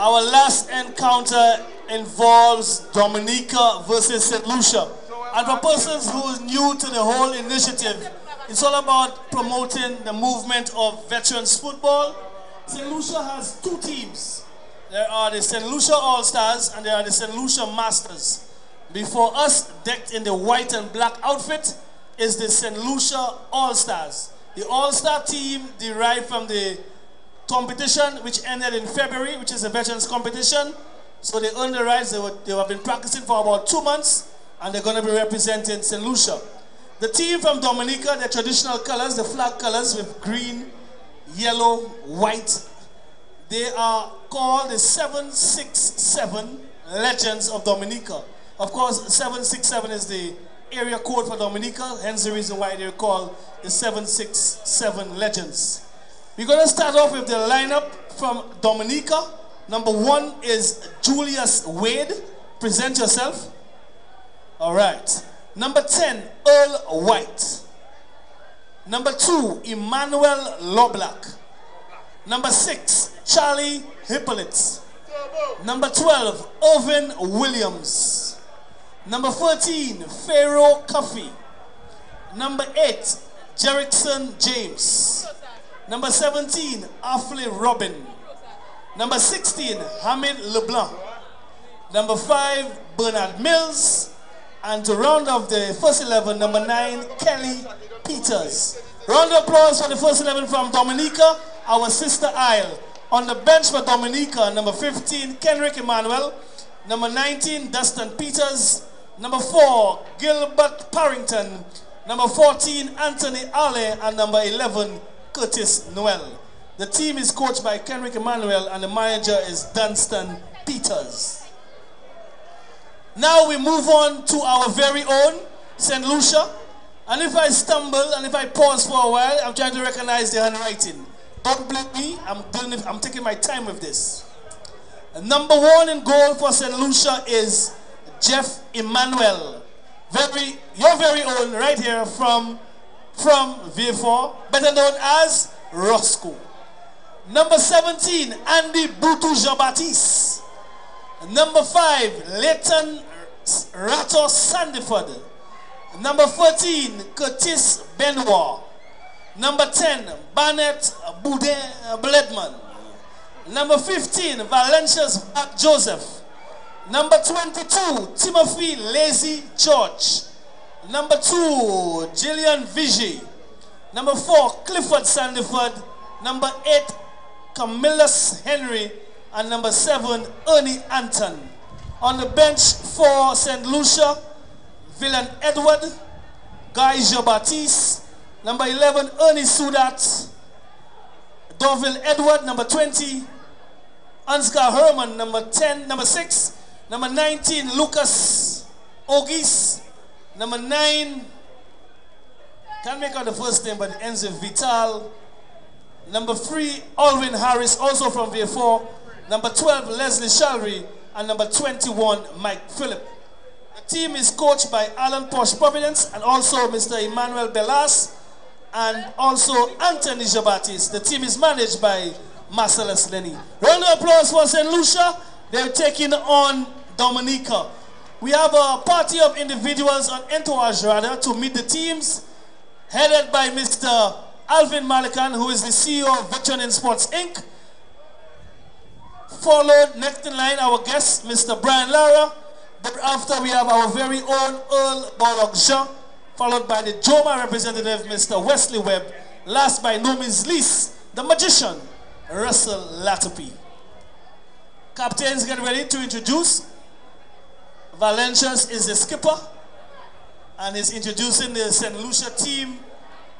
Our last encounter involves Dominica versus St. Lucia. And for persons who are new to the whole initiative, it's all about promoting the movement of veterans football. St. Lucia has two teams. There are the St. Lucia All-Stars and there are the St. Lucia Masters. Before us, decked in the white and black outfit, is the St. Lucia All-Stars. The All-Star team derived from the competition which ended in February, which is a veterans competition. So they earned the rights. They have been practicing for about 2 months and they're going to be representing St. Lucia. The team from Dominica, their traditional colors, the flag colors with green, yellow, white. They are called the 767 Legends of Dominica. Of course, 767 is the area code for Dominica, hence the reason why they're called the 767 Legends. We're going to start off with the lineup from Dominica. Number 1 is Julius Wade. Present yourself. All right. Number 10, Earl White. Number 2, Emmanuel Loblack. Number 6, Charlie Hippolyte. Number 12, Irvin Williams. Number 13, Pharaoh Cuffey. Number 8, Jerickson James. Number 17, Affley Robin. Number 16, Hamid LeBlanc. Number 5, Bernard Mills. And to round off the first 11, number 9, Kelly Peters. Round of applause for the first 11 from Dominica, our sister Isle. On the bench for Dominica, number 15, Kenrick Emmanuel. Number 19, Dustin Peters. Number 4, Gilbert Parrington. Number 14, Anthony Ale. And number 11, Curtis Noel. The team is coached by Kenrick Emmanuel and the manager is Dunstan Peters. Now we move on to our very own St. Lucia. And if I stumble and if I pause for a while, I'm trying to recognize the handwriting. Don't blame me, I'm taking my time with this. Number 1 in goal for St. Lucia is Jeff Emmanuel. Your very own right here from V4, better known as Roscoe. Number 17, Andy Boutou Jean-Baptiste. Number 5, Leighton Rato Sandiford. Number 14, Curtis Benoit. Number 10, Barnett Bledman. Number 15, Valencia's Back Joseph. Number 22, Timothy Lazy George. Number 2, Gillian Vigie. Number 4, Clifford Sandiford. Number 8, Camillus Henry. And number 7, Ernie Anton. On the bench for St. Lucia, Villan Edward, Guy Jean-Baptiste. Number 11, Ernie Sudat. Dorville Edward, number 20. Ansgar Herman, number 6. Number 19, Lucas Ogis. Number 9, can't make out the first name, but it ends with Vital. Number 3, Alwyn Harris, also from V4. Number 12, Leslie Shalry. And number 21, Mike Phillip. The team is coached by Alan Posh Providence and also Mr. Emmanuel Belas and also Anthony Jean-Baptiste. The team is managed by Marcellus Lenny. Round of applause for St. Lucia. They're taking on Dominica. We have a party of individuals on entourage rather to meet the teams, headed by Mr. Alvin Malikan, who is the CEO of Veteran in Sports Inc. Followed next in line our guest, Mr. Brian Lara. Thereafter we have our very own Earl Balog-Jean, followed by the Joma representative, Mr. Wesley Webb. Last by no means least, the magician, Russell Latopy. Captains, get ready to introduce. Valencias is the skipper and is introducing the St. Lucia team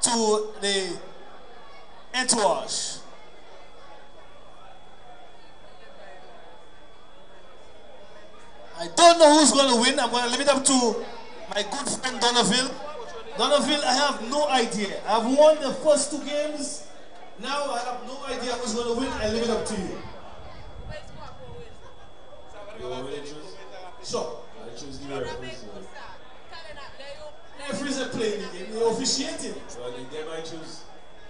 to the entourage. I don't know who's going to win. I'm going to leave it up to my good friend Donaville. Donaville, I have no idea. I've won the first 2 games. Now I have no idea who's going to win. I leave it up to you. You want me to choose? Sure. I choose the referees. Referees are playing the game. They're officiating. So they might choose.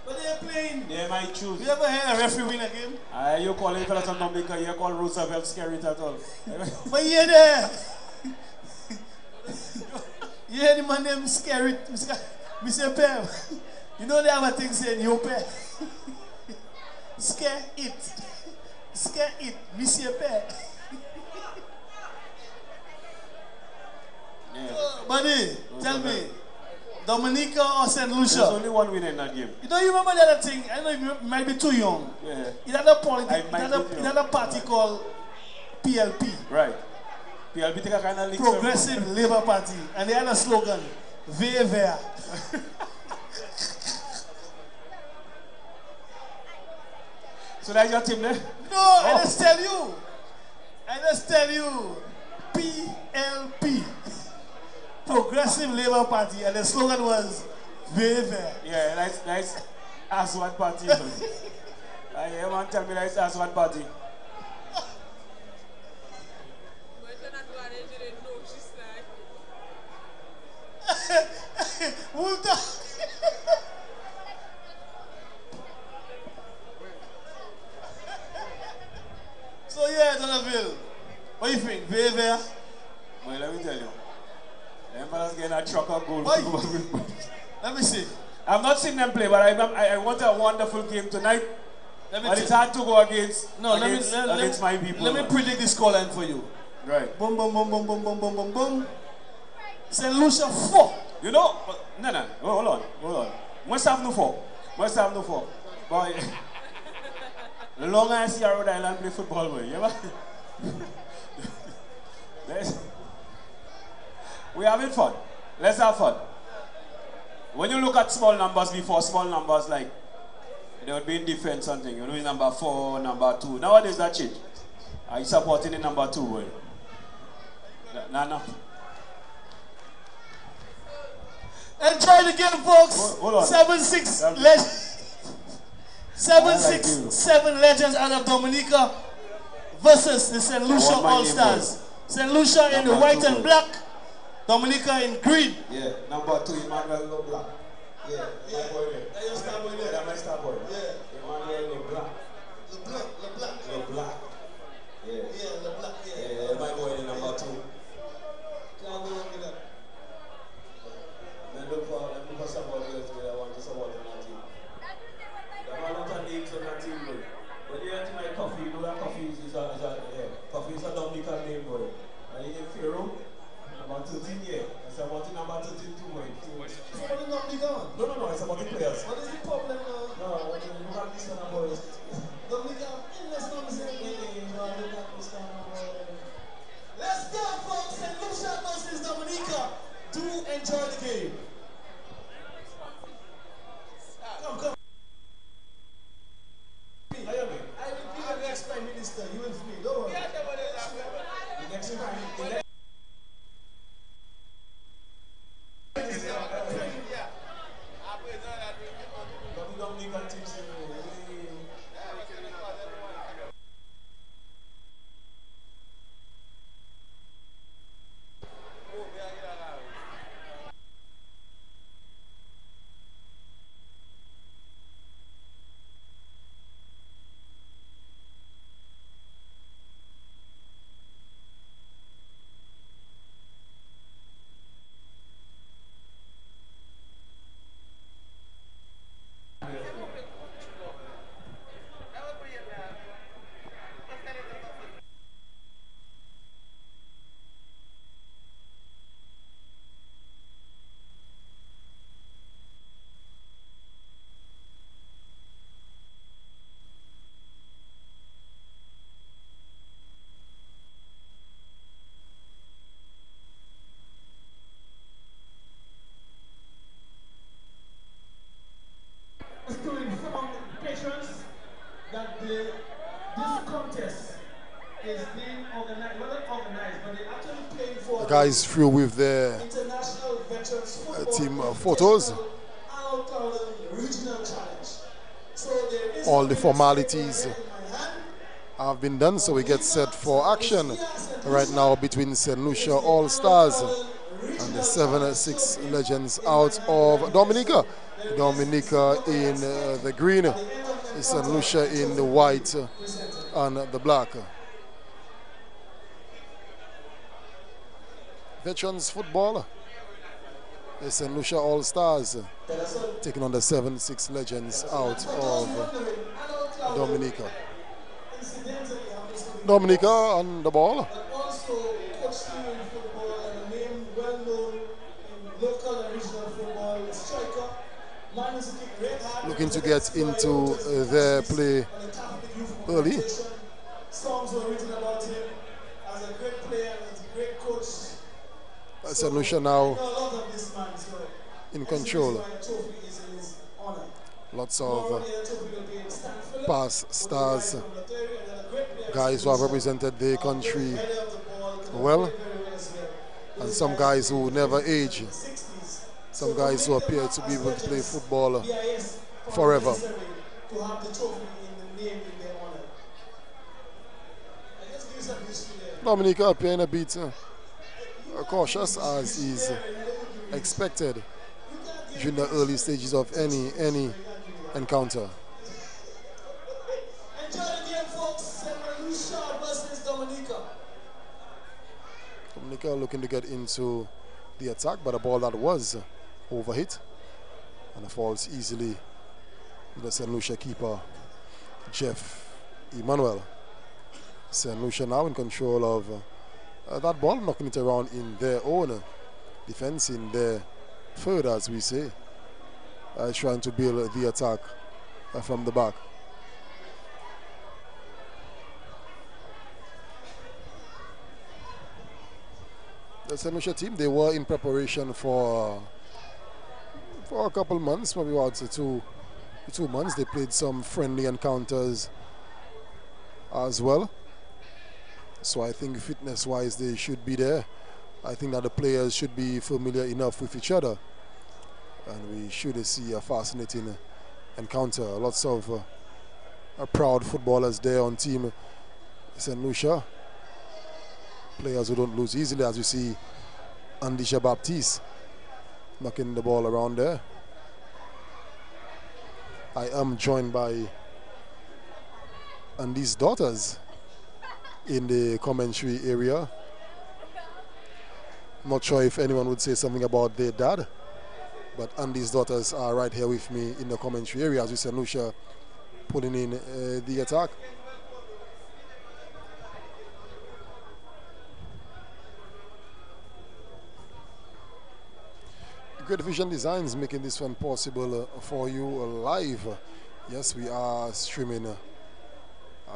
But they're playing. They might choose. You ever heard a referee win a game? I You call it from Dominica, you call Roosevelt scary at all. But yeah, there. You hear the man named Scary, Mr. Pep. You know they have a thing saying, you pay. Scare it. Scare it, Mr. Pep. Buddy, tell me, Dominica or St. Lucia? There's only one winner in that game. You don't remember the other thing? I know you might be too young. Yeah. It had a party called PLP. Right. PLP take a kind of Progressive Labour Party. And they had a slogan, Vea. So that's your team there? No, I just tell you. PLP. Progressive Labour Party. And the slogan was Vea. Yeah, nice. Ask one party. I hear one tell me that's ask one party. So yeah, Donaville, what do you think? Vea? Well, let me tell you. Everybody's getting a truck of gold. Let me see. I've not seen them play, but I want a wonderful game tonight. But it's hard to go against my people. Let me predict the scoreline for you. Right. Boom, boom, boom, boom, boom, boom, boom, boom, boom. St. Lucia 4. You know, no. Hold on. Must have no 4. But the longer I see Rhode Island play football, boy, you know? We're having fun. Let's have fun. When you look at small numbers before, small numbers like they would be in defense something. You know, number 4, number 2. Nowadays that change. Are you supporting the number 2, boy? No. Enjoy the game, folks. Hold on. 7-7 legends out of Dominica versus the St. Lucia All-Stars. St. Lucia in the white and black, Dominica in green. Yeah, number 2, Emmanuel LeBlanc. Yeah, my boy there. That's your star boy there. That's my star boy. Yeah. Emmanuel LeBlanc. LeBlanc. Yeah, LeBlanc. Yeah, my boy there, number 2. Look for somebody else that I want to support on that team. There are a lot of names on that team, boy. When you enter my coffee, you know that coffee is coffee is a Dominican name, boy. And you get Pharaoh, number 13, yeah. It's about the number 13 too, boy. So what is Dominica? No, it's about the players. What is the problem now? No, you can't listen to boys. Dominica, let's not listen to me. Let's go, folks. St. Lucia versus Dominica. Do enjoy the game. Come. I will be the next Prime Minister. You will free. Don't worry. The next Prime Minister. To inform patrons that this contest is being organized, well not organized, but they're actually playing for the guys through with their International Veterans Football team photos. Regional Challenge. So there is All the formalities have been done, so we get set for action right now between St. Lucia All-Stars and the 7-6 legends out of Dominica. Dominica in the green, St. Lucia in the white and the black. Veterans football. St. Lucia All Stars taking on the 7-6 Legends out of Dominica. Dominica on the ball. Looking to get into their play early. Songs were written about him as a great player and as a great coach. St. Lucia now in control. Lots of past stars, guys who have represented their country well, and some guys who never age, some guys who appear to be able to play football forever. Dominica appearing a bit cautious, as is expected during the early stages of any encounter. Enjoy the game, folks. SLU versus Dominica. Dominica looking to get into the attack, but a ball that was overhit and it falls easily to the St. Lucia keeper, Jeff Emmanuel. St. Lucia now in control of that ball, knocking it around in their own defense, in their third, as we say, trying to build the attack from the back. The St. Lucia team, they were in preparation for a couple months, maybe about two months. They played some friendly encounters as well. So I think fitness-wise they should be there. I think that the players should be familiar enough with each other, and we should see a fascinating encounter. Lots of proud footballers there on team St. Lucia. Players who don't lose easily, as you see Andisha Baptiste knocking the ball around there. I am joined by Andy's daughters in the commentary area. Not sure if anyone would say something about their dad, but Andy's daughters are right here with me in the commentary area as we see St. Lucia pulling in the attack. Great Vision Designs making this one possible for you live. Yes, we are streaming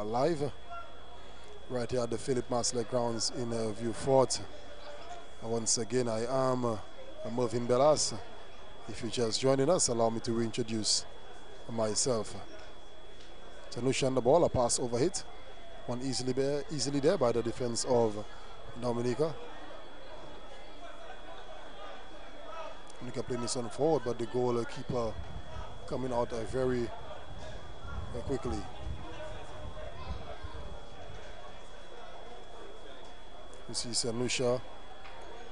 live right here at the Philip Masley grounds in View Fort. And once again, I am Mervyn Bellas. If you're just joining us, allow me to reintroduce myself. St. Lucia on the ball, a pass overhit. One easily there by the defense of Dominica. Dominica playing this one forward, but the goalkeeper coming out very quickly. You see St. Lucia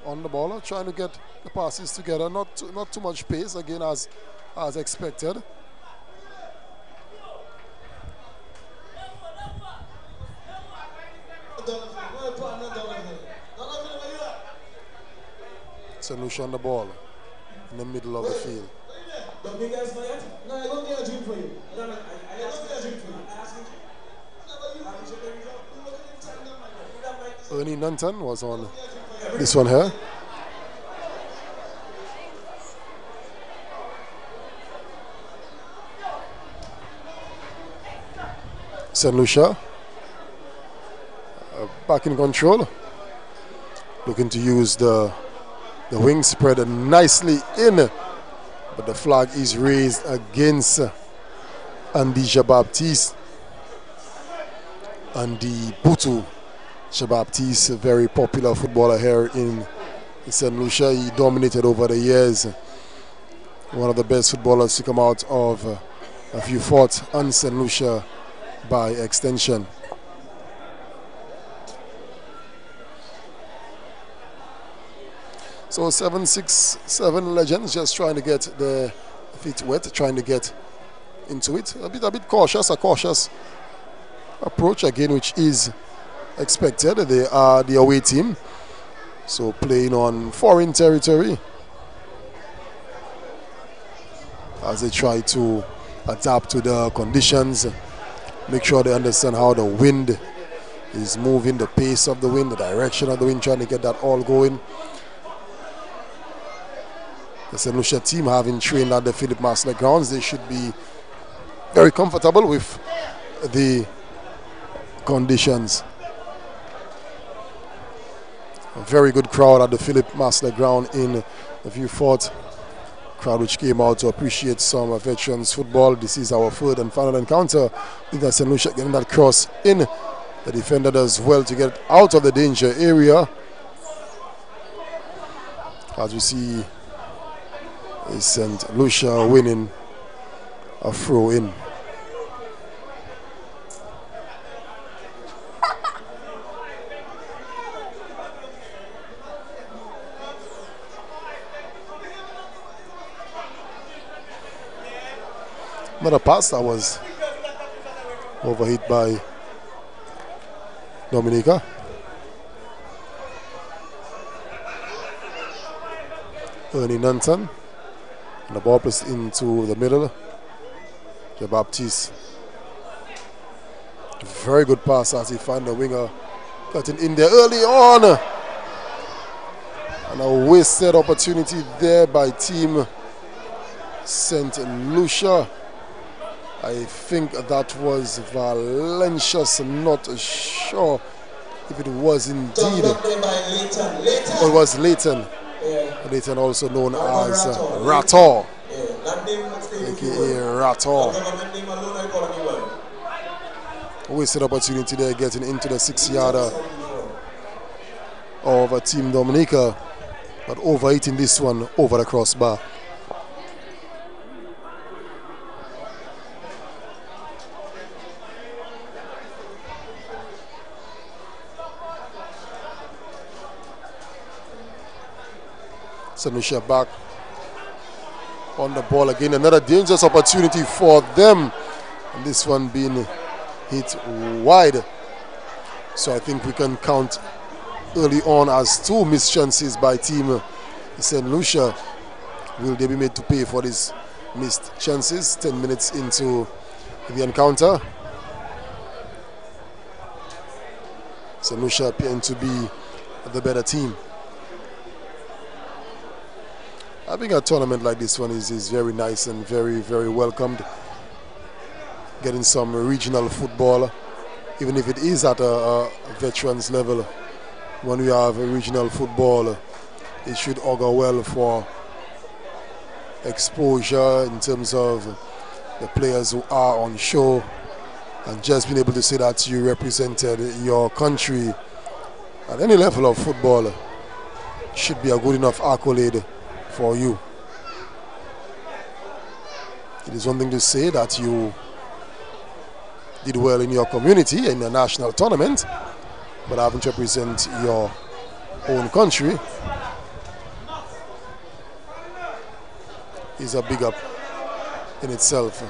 on the ball, trying to get the passes together. Not too much pace again, as expected. St. Lucia on the ball in the middle of the field. Ernie Nunton was on this one here. St. Lucia back in control, looking to use the wing spread nicely in, but the flag is raised against Andisha Baptiste. Andy Butu Baptiste, a very popular footballer here in St. Lucia. He dominated over the years. One of the best footballers to come out of a few Fort and St. Lucia by extension. So 7-6-7 Legends just trying to get the feet wet, trying to get into it. A bit cautious, a cautious approach again, which is expected. They are the away team, so playing on foreign territory as they try to adapt to the conditions, make sure they understand how the wind is moving, the pace of the wind, the direction of the wind, trying to get that all going. The St. Lucia team, having trained at the Philip Marsler grounds, they should be very comfortable with the conditions. A very good crowd at the Philip Marsler ground in the Vieux Fort. Crowd which came out to appreciate some veterans football. This is our third and final encounter with the St. Lucia getting that cross in. The defender does well to get out of the danger area. As we see, is St. Lucia winning a throw in. Another pass that was overhit by Dominica. Ernie Nanton. And the ball placed into the middle. The Baptiste. Very good pass as he found the winger cutting in there early on. And a wasted opportunity there by team St. Lucia. I think that was Valencia's, not sure if it was indeed. It was Leighton. Leighton, also known as Rator, aka Rator. Wasted opportunity there, getting into the 6-yarder of Team Dominica, but overhitting this one over the crossbar. St. Lucia back on the ball again. Another dangerous opportunity for them. And this one being hit wide. So I think we can count early on as 2 missed chances by team St. Lucia. Will they be made to pay for these missed chances? 10 minutes into the encounter. St. Lucia appearing to be the better team. I think a tournament like this one is very nice and very, very welcomed. Getting some regional football, even if it is at a veterans level. When we have a regional football, it should augur well for exposure in terms of the players who are on show, and just being able to say that you represented your country at any level of football should be a good enough accolade for you. It is one thing to say that you did well in your community in a national tournament, but having to represent your own country is a big up in itself.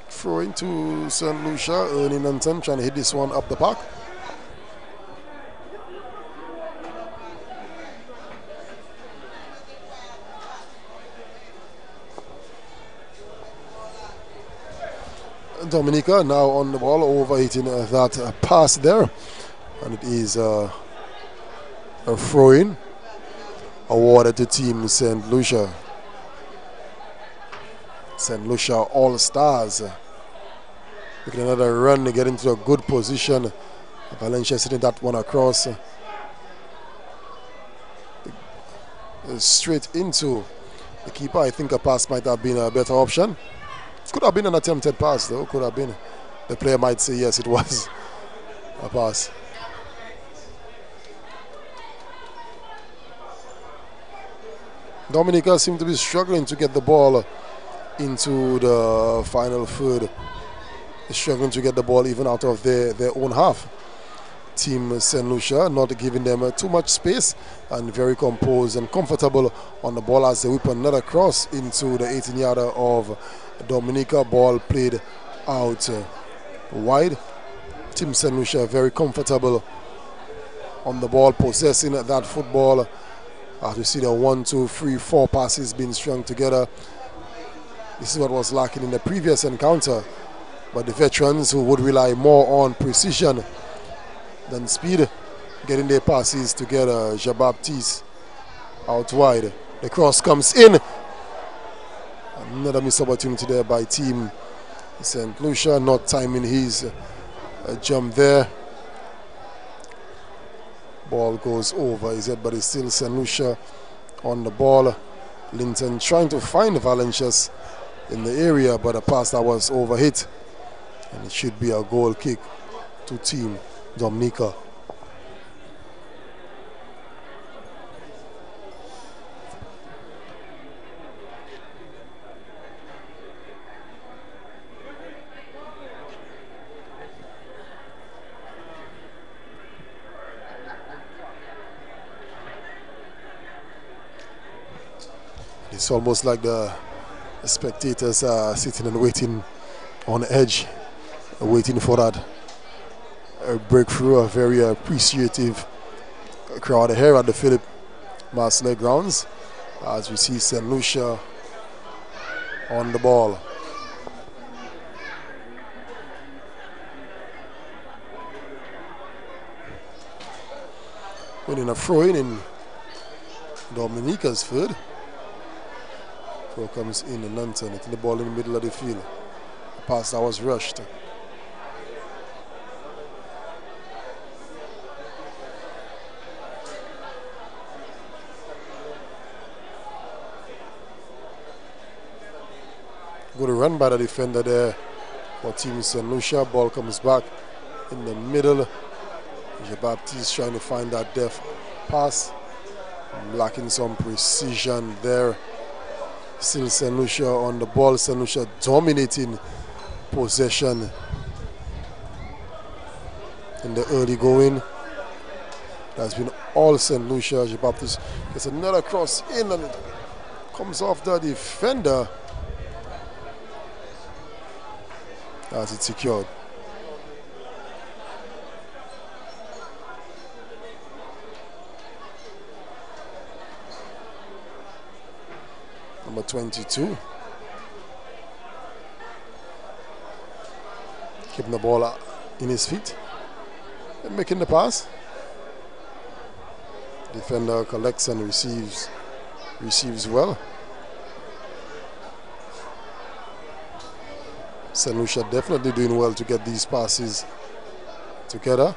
Throw into St. Lucia. Ernie Nanton trying to hit this one up the park. Dominica now on the ball, overhitting that pass there, and it is a throw-in awarded to team St. Lucia. St. Lucia All-Stars making another run to get into a good position. Valencia sitting that one across. Straight into the keeper. I think a pass might have been a better option. Could have been an attempted pass though, could have been. The player might say yes, it was a pass. Dominica seem to be struggling to get the ball into the final third. They're struggling to get the ball even out of their own half. Team St. Lucia, not giving them too much space, and very composed and comfortable on the ball as they whip another cross into the 18-yarder of Dominica. Ball played out wide. Team St. Lucia very comfortable on the ball, possessing that football. As we see the 1, 2, 3, 4 passes being strung together. This is what was lacking in the previous encounter. But the veterans, who would rely more on precision than speed, getting their passes together. Jean-Baptiste out wide. The cross comes in. Another missed opportunity there by Team St. Lucia, not timing his jump there. Ball goes over his head, but it's still St. Lucia on the ball. Linton trying to find Valencius in the area, but a pass that was overhit. And it should be a goal kick to Team Dominica. It's almost like the spectators are sitting and waiting on the edge, waiting for that breakthrough. A very appreciative crowd here at the Philip Marcellet grounds as we see St. Lucia on the ball. Winning a throw in Dominica's third. Throw comes in and Nanton, hitting the ball in the middle of the field. A pass that was rushed. Good run by the defender there for Team St. Lucia. Ball comes back in the middle. Jean-Baptiste trying to find that depth pass. Lacking some precision there. Still St. Lucia on the ball. St. Lucia dominating possession in the early going. That's been all St. Lucia. Jean-Baptiste gets another cross in and it comes off the defender as it's secured. Number 22. Keeping the ball in his feet and making the pass. Defender collects and receives well. St. Lucia definitely doing well to get these passes together.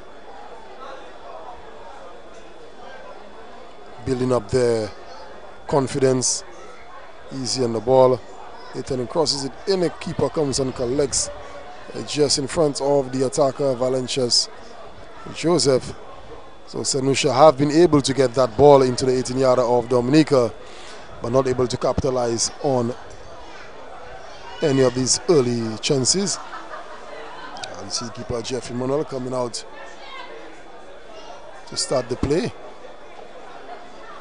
Building up their confidence. Easy on the ball. Ethan crosses it in. The keeper comes and collects just in front of the attacker, Valencius Joseph. So St. Lucia have been able to get that ball into the 18-yarder of Dominica, but not able to capitalize on any of these early chances. You see keeper Jeffrey Manuel coming out to start the play.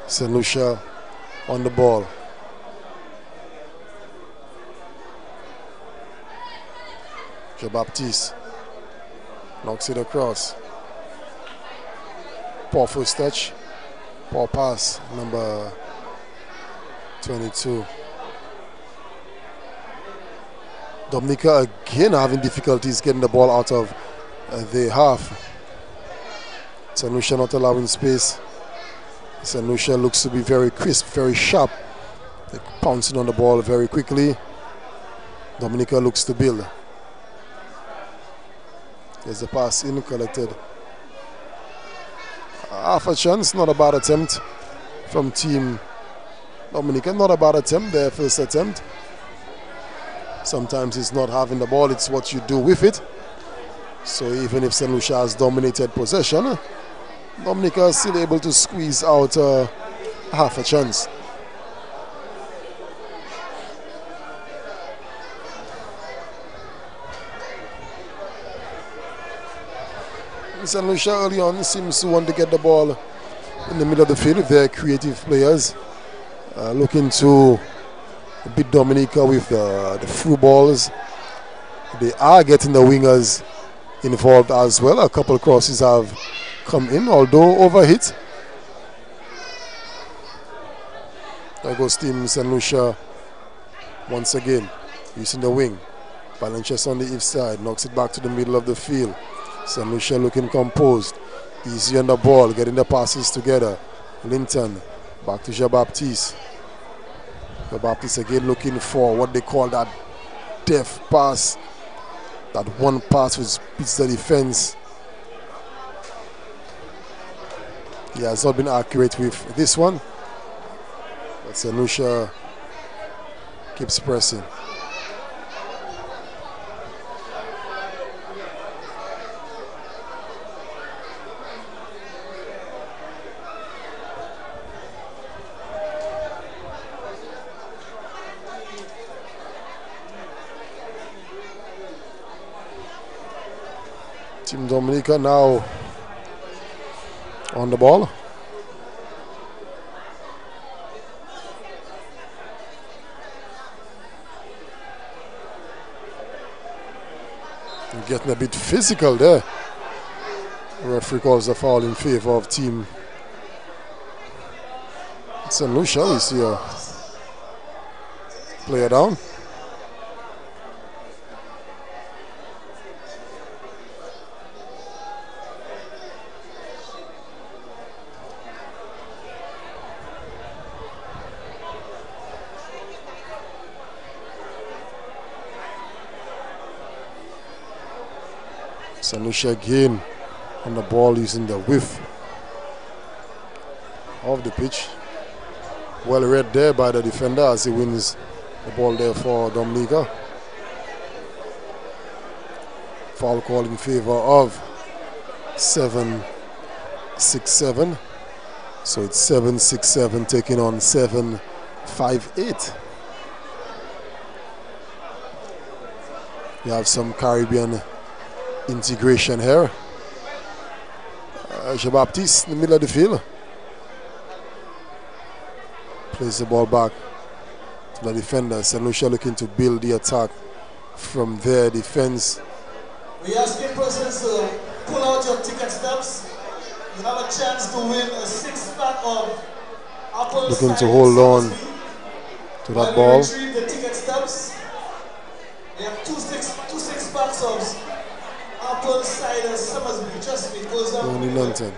St. Lucia on the ball. Jean-Baptiste knocks it across. Poor first touch. Poor pass, number 22. Dominica again having difficulties getting the ball out of their half. St. Lucia not allowing space. St. Lucia looks to be very crisp, very sharp. They're pouncing on the ball very quickly. Dominica looks to build. There's the pass in, collected. Half a chance, not a bad attempt from Team Dominica. Not a bad attempt, their first attempt. Sometimes it's not having the ball, it's what you do with it. So even if St. Lucia has dominated possession, Dominica is still able to squeeze out half a chance. St. Lucia early on seems to want to get the ball in the middle of the field with their creative players. Looking to beat Dominica with the through balls. They are getting the wingers involved as well. A couple crosses have come in, although overhit. There goes Team St. Lucia once again, using the wing. Valencia's on the east side, knocks it back to the middle of the field. St. Lucia looking composed, easy on the ball, getting the passes together. Linton, back to Jean-Baptiste. Jean-Baptiste again looking for what they call that deft pass. That one pass which beats the defense. He has not been accurate with this one. But St. Lucia keeps pressing. Team Dominica now on the ball. Getting a bit physical there. The referee calls a foul in favor of Team St. Lucia. We see a player down. St. Lucia again on the ball using the width of the pitch. Well read there by the defender as he wins the ball there for Dominica. Foul call in favor of 7-6-7. So it's 7-6-7 taking on 7-5-8. You have some Caribbean integration here. Jean-Baptiste in the middle of the field. Plays the ball back to the defender. St. Lucia looking to build the attack from their defense. We asking persons to pull out your ticket stubs. You have a chance to win a 6-pack of apple looking cider to hold on to that ball. Retrieve the ticket stubs. We have two six packs of apple cider Summersby. Trust me, it goes down. Only London.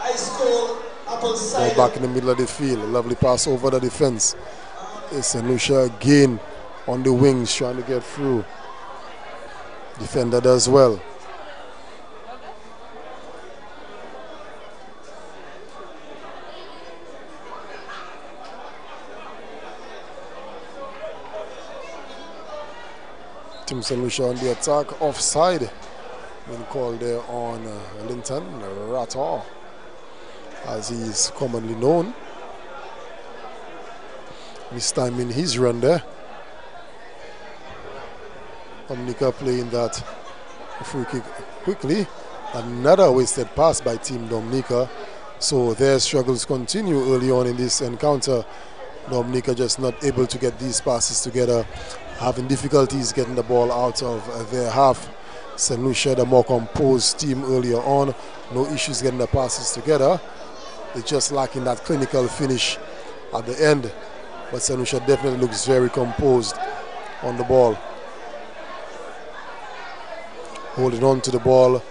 Ice cold apple cider. Ball back in the middle of the field. A lovely pass over the defense. St. Lucia again on the wings trying to get through. Defender does well. Team St. Lucia on the attack, offside. Been called there on Linton, Rator, as he is commonly known. This time in his run there. Dominica playing that free kick quickly. Another wasted pass by Team Dominica. So their struggles continue early on in this encounter. Dominica just not able to get these passes together, having difficulties getting the ball out of their half. St. Lucia, the more composed team earlier on, no issues getting the passes together. They're just lacking that clinical finish at the end. But St. Lucia definitely looks very composed on the ball. Holding on to the ball,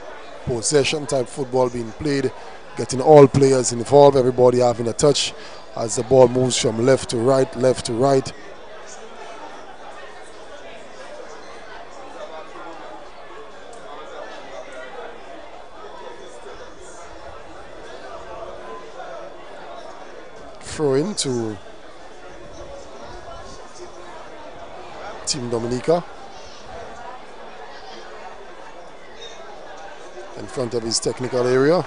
possession type football being played, getting all players involved, everybody having a touch as the ball moves from left to right, left to right. Throw in to Team Dominica. In front of his technical area.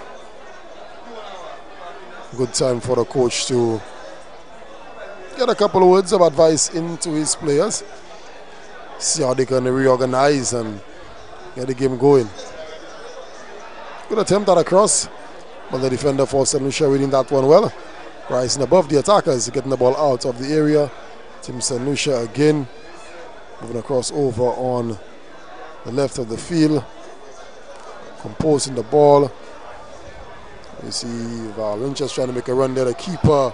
Good time for the coach to get a couple of words of advice into his players. See how they can reorganize and get the game going. Good attempt at a cross, but the defender for St. Lucia reading that one well. Rising above the attackers, getting the ball out of the area. Team St. Lucia again moving across over on the left of the field, composing the ball. You see Valencia's trying to make a run there. The keeper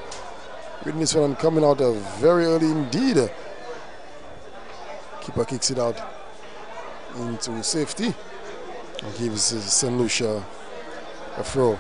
reading this one and coming out very early indeed. Keeper kicks it out into safety and gives St. Lucia a throw.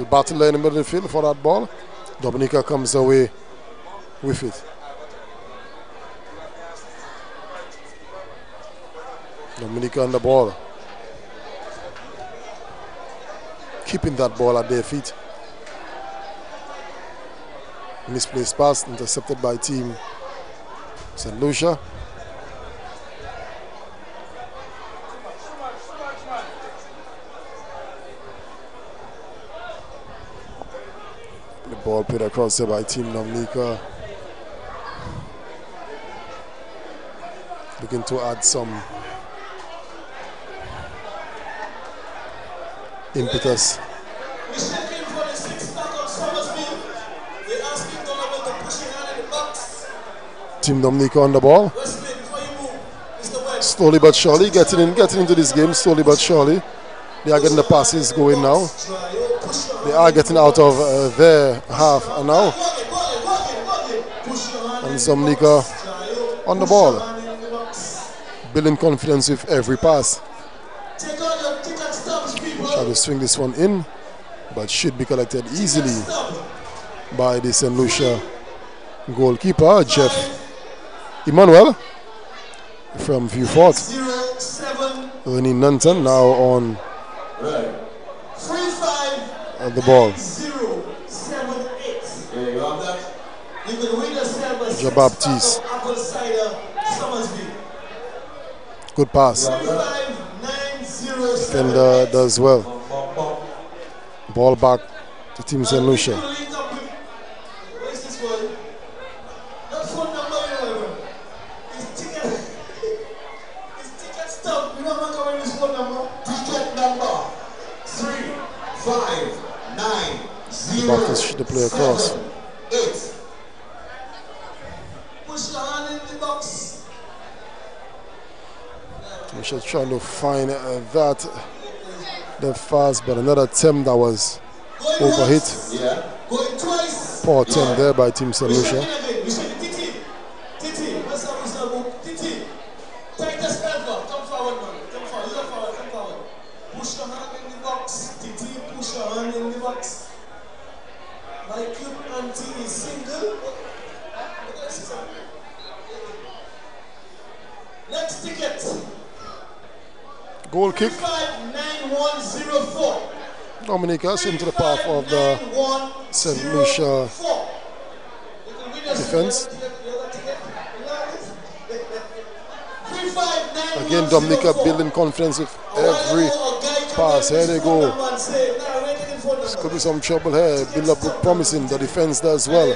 Battle in the middle of the field for that ball. Dominica comes away with it. Dominica on the ball. Keeping that ball at their feet. Misplaced pass intercepted by team St. Lucia. Ball played across there by Team Dominica. Looking to add some impetus. Team Dominica on the ball. Slowly but surely getting into this game, slowly but surely. They are getting the passes going now. They are getting out of their half now. And Dominica on the ball. Building confidence with every pass. Try to swing this one in, but should be collected easily by the St. Lucia goalkeeper, Jeff Emmanuel from Viewfort. Ernie Nanton now on the ball. Jabaptiste. Good pass. Defender does well. Ball back to Team St. Lucia. Back to the play across. Lucia trying to find that the fast, but another attempt that was overhit. Poor attempt there by Team St. Lucia. Goal kick. Dominica into the path of the St. Lucia defense. Again, Dominica building confidence with every pass. Here they go. This could be some trouble here. Build up look promising. The defense does well.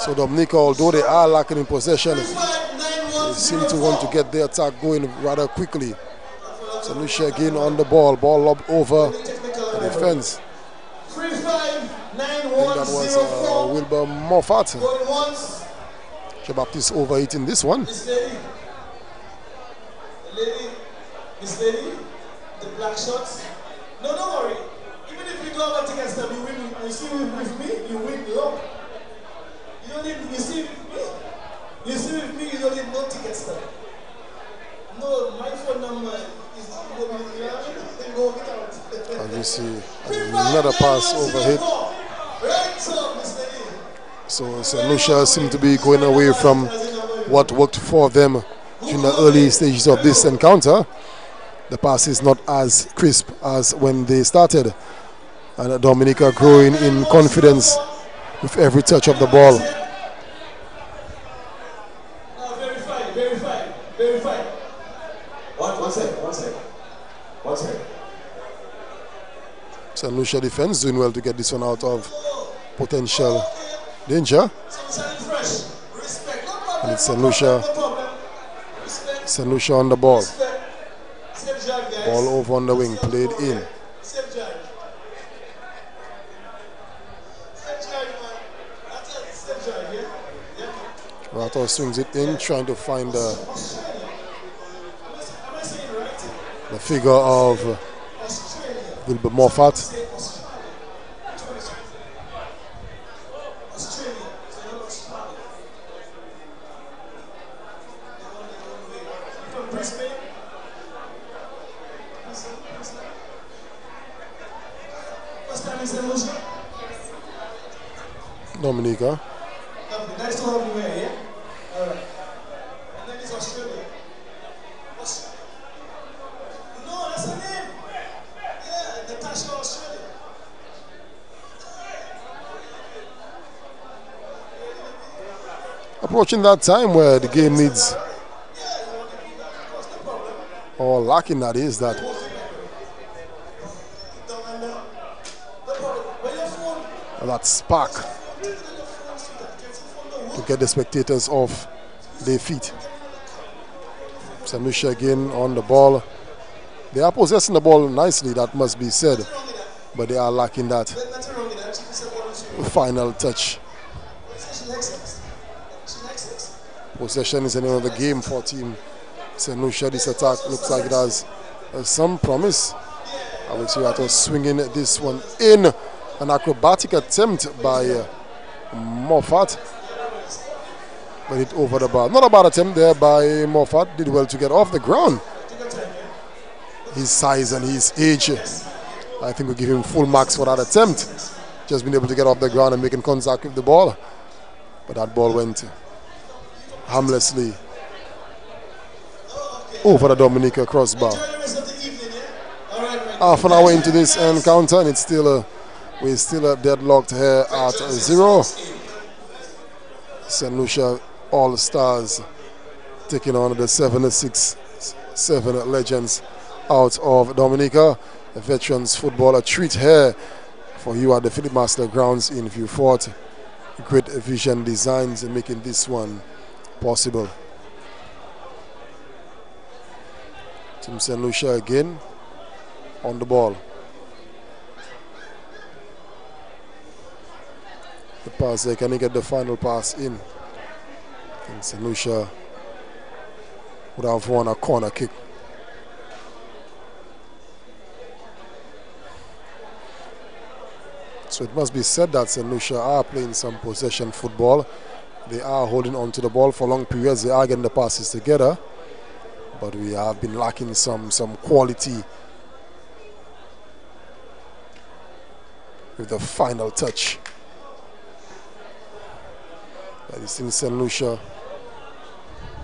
So Dominica, although they are lacking in possession, they seem to want to get their attack going rather quickly. St. Lucia again on the ball. Ball lobbed over the defense. I think that was Wilbur Moffat. Jabaptiste overeating this one. Miss Lady, the black shorts. No, don't worry. Even if you don't have a ticket stub, you win. You see with me, you win. Look. You don't need. You see with me. You see with me, you don't need no ticket stub. No, my phone number is go get out. As you see, another pass overhit. So St. Lucia seem to be going away from what worked for them in the early stages of this encounter. The pass is not as crisp as when they started. And Dominica growing in confidence with every touch of the ball. Verify. One second. St. Lucia defense doing well to get this one out of potential danger. And it's St. Lucia on the ball. Ball over on the wing, played in. Rato swings it in, trying to find the figure of Wilbur Moffat. Dominica. Nice to have you here, yeah? All right. And then it's Australia. No, that's her name. Yeah, Natasha Australia. Approaching that time where the game needs, or lacking that is, that spark to get the spectators off their feet. St. Lucia again on the ball. They are possessing the ball nicely, that must be said, but they are lacking that final touch. Possession is the name of the game for Team St. Lucia. This attack looks like it has some promise. I will see Rato swinging this one in. An acrobatic attempt by Moffat. But it over the bar. Not a bad attempt there by Moffat. Did well to get off the ground. His size and his age, I think we give him full marks for that attempt. Just being able to get off the ground and making contact with the ball. But that ball went harmlessly over the Dominica crossbar. Half an hour into this encounter, and it's still we're still deadlocked here at 0. St. Lucia All-Stars taking on the 7-6-7 legends out of Dominica. The Veterans football, a treat here for you at the Philip Master grounds in Vieux Fort. Great vision designs in making this one possible. Team St. Lucia again on the ball. The pass there, can he get the final pass in? And St. Lucia would have won a corner kick. So it must be said that St. Lucia are playing some possession football. They are holding on to the ball for long periods. They are getting the passes together. But we have been lacking some quality with the final touch. That is still St. Lucia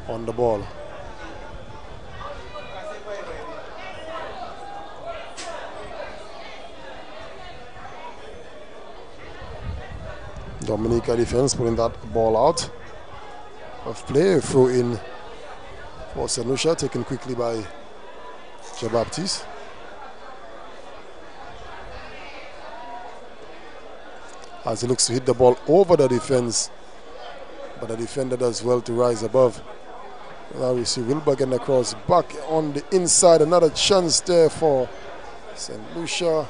on the ball. Dominica defense putting that ball out of play. Throw in for St. Lucia, taken quickly by Jabaptiste. As he looks to hit the ball over the defense, but the defender does well to rise above. Now we see Wilbur getting across back on the inside. Another chance there for St. Lucia.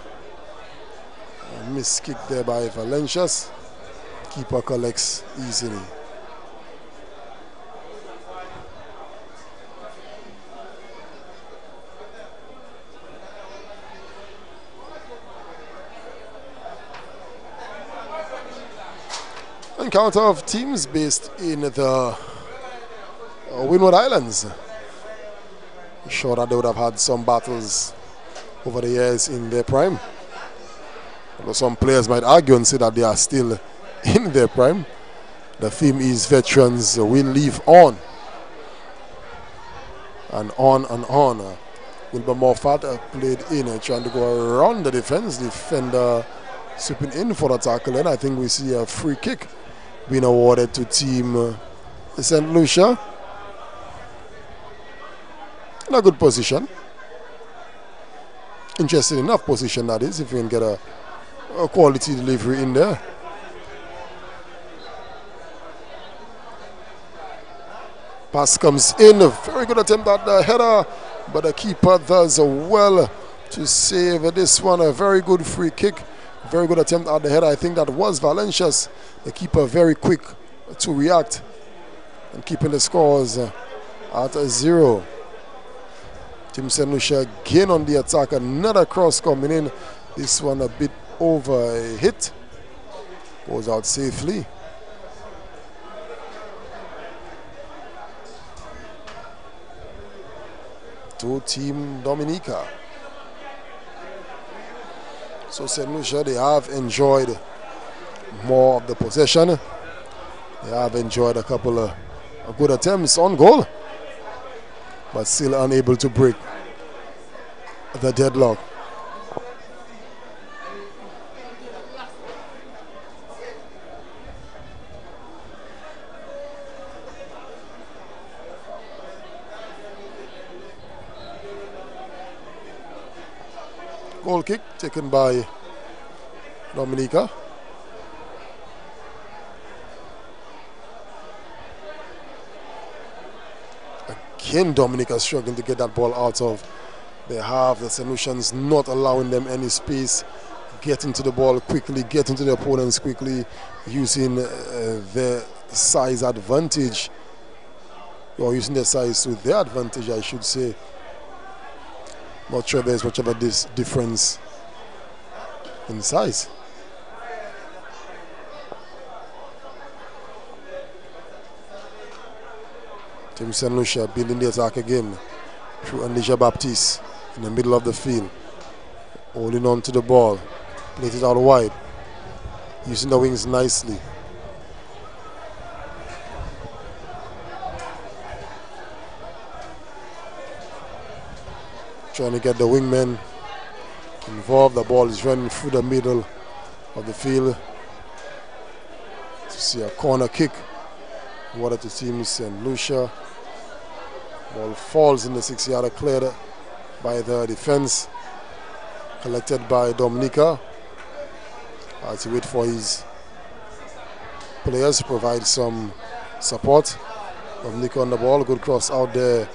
A missed kick there by Valencias. Keeper collects easily. Encounter of teams based in the Windward Islands. I'm sure that they would have had some battles over the years in their prime. Although some players might argue and say that they are still in their prime. The theme is veterans will live on. And on Wilbur Moffat played in, trying to go around the defense. Defender sweeping in for the tackle, and I think we see a free kick being awarded to team St. Lucia. In a good position. Interesting enough position, that is, if you can get a quality delivery in there. Pass comes in, a very good attempt at the header, but the keeper does well to save this one. A very good free kick, very good attempt at the header. I think that was Valencia's. The keeper very quick to react and keeping the scores at 0. Team St. Lucia again on the attack, another cross coming in. This one a bit over a hit, goes out safely. To Team Dominica. So St. Lucia, they have enjoyed more of the possession. They have enjoyed a couple of good attempts on goal, but still unable to break the deadlock. Goal kick taken by Dominica. Again, Dominica struggling to get that ball out of their half. The St. Lucians not allowing them any space. Getting to the ball quickly, getting to the opponents quickly, using their size advantage, or using their size to their advantage, I should say. Not sure there's much of a difference in size. Team St. Lucia building the attack again through Anisha Baptiste in the middle of the field, holding on to the ball, played it out wide, using the wings nicely. Trying to get the wingmen involved. The ball is running through the middle of the field. To see a corner kick. What at the team St. Lucia. Ball falls in the 6-yarder, cleared by the defense. Collected by Dominica. As he waits for his players to provide some support. Dominica on the ball. Good cross out there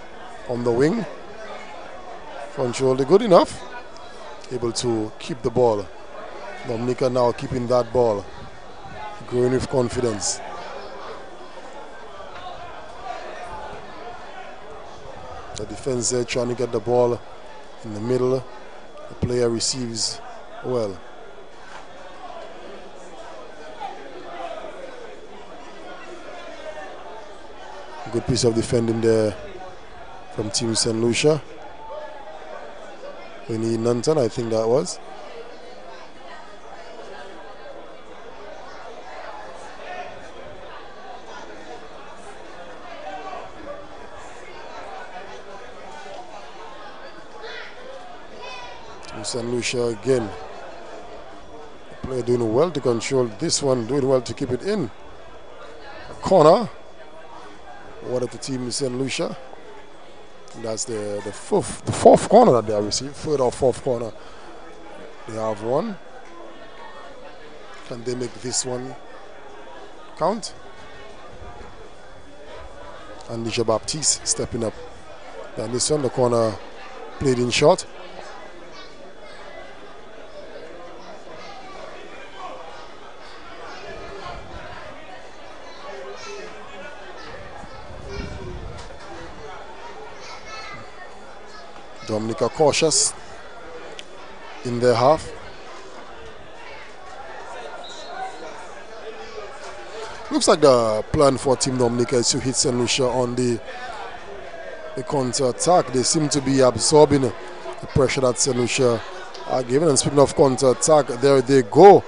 on the wing. Controlled good enough, able to keep the ball. Dominica now keeping that ball, growing with confidence. The defense there trying to get the ball in the middle. The player receives well. Good piece of defending there from Team St. Lucia. Winnie Nunton, I think that was. Team St. Lucia again. The player doing well to control this one, doing well to keep it in. A corner. What at the team St. Lucia? That's the fourth corner that they have received. Third or fourth corner. They have one. Can they make this one count? And Nisha Baptiste stepping up. And this one, the corner played in short. Dominica cautious in their half. Looks like the plan for Team Dominica is to hit St. Lucia on the counter-attack. They seem to be absorbing the pressure that St. Lucia are given. And speaking of counter-attack, there they go.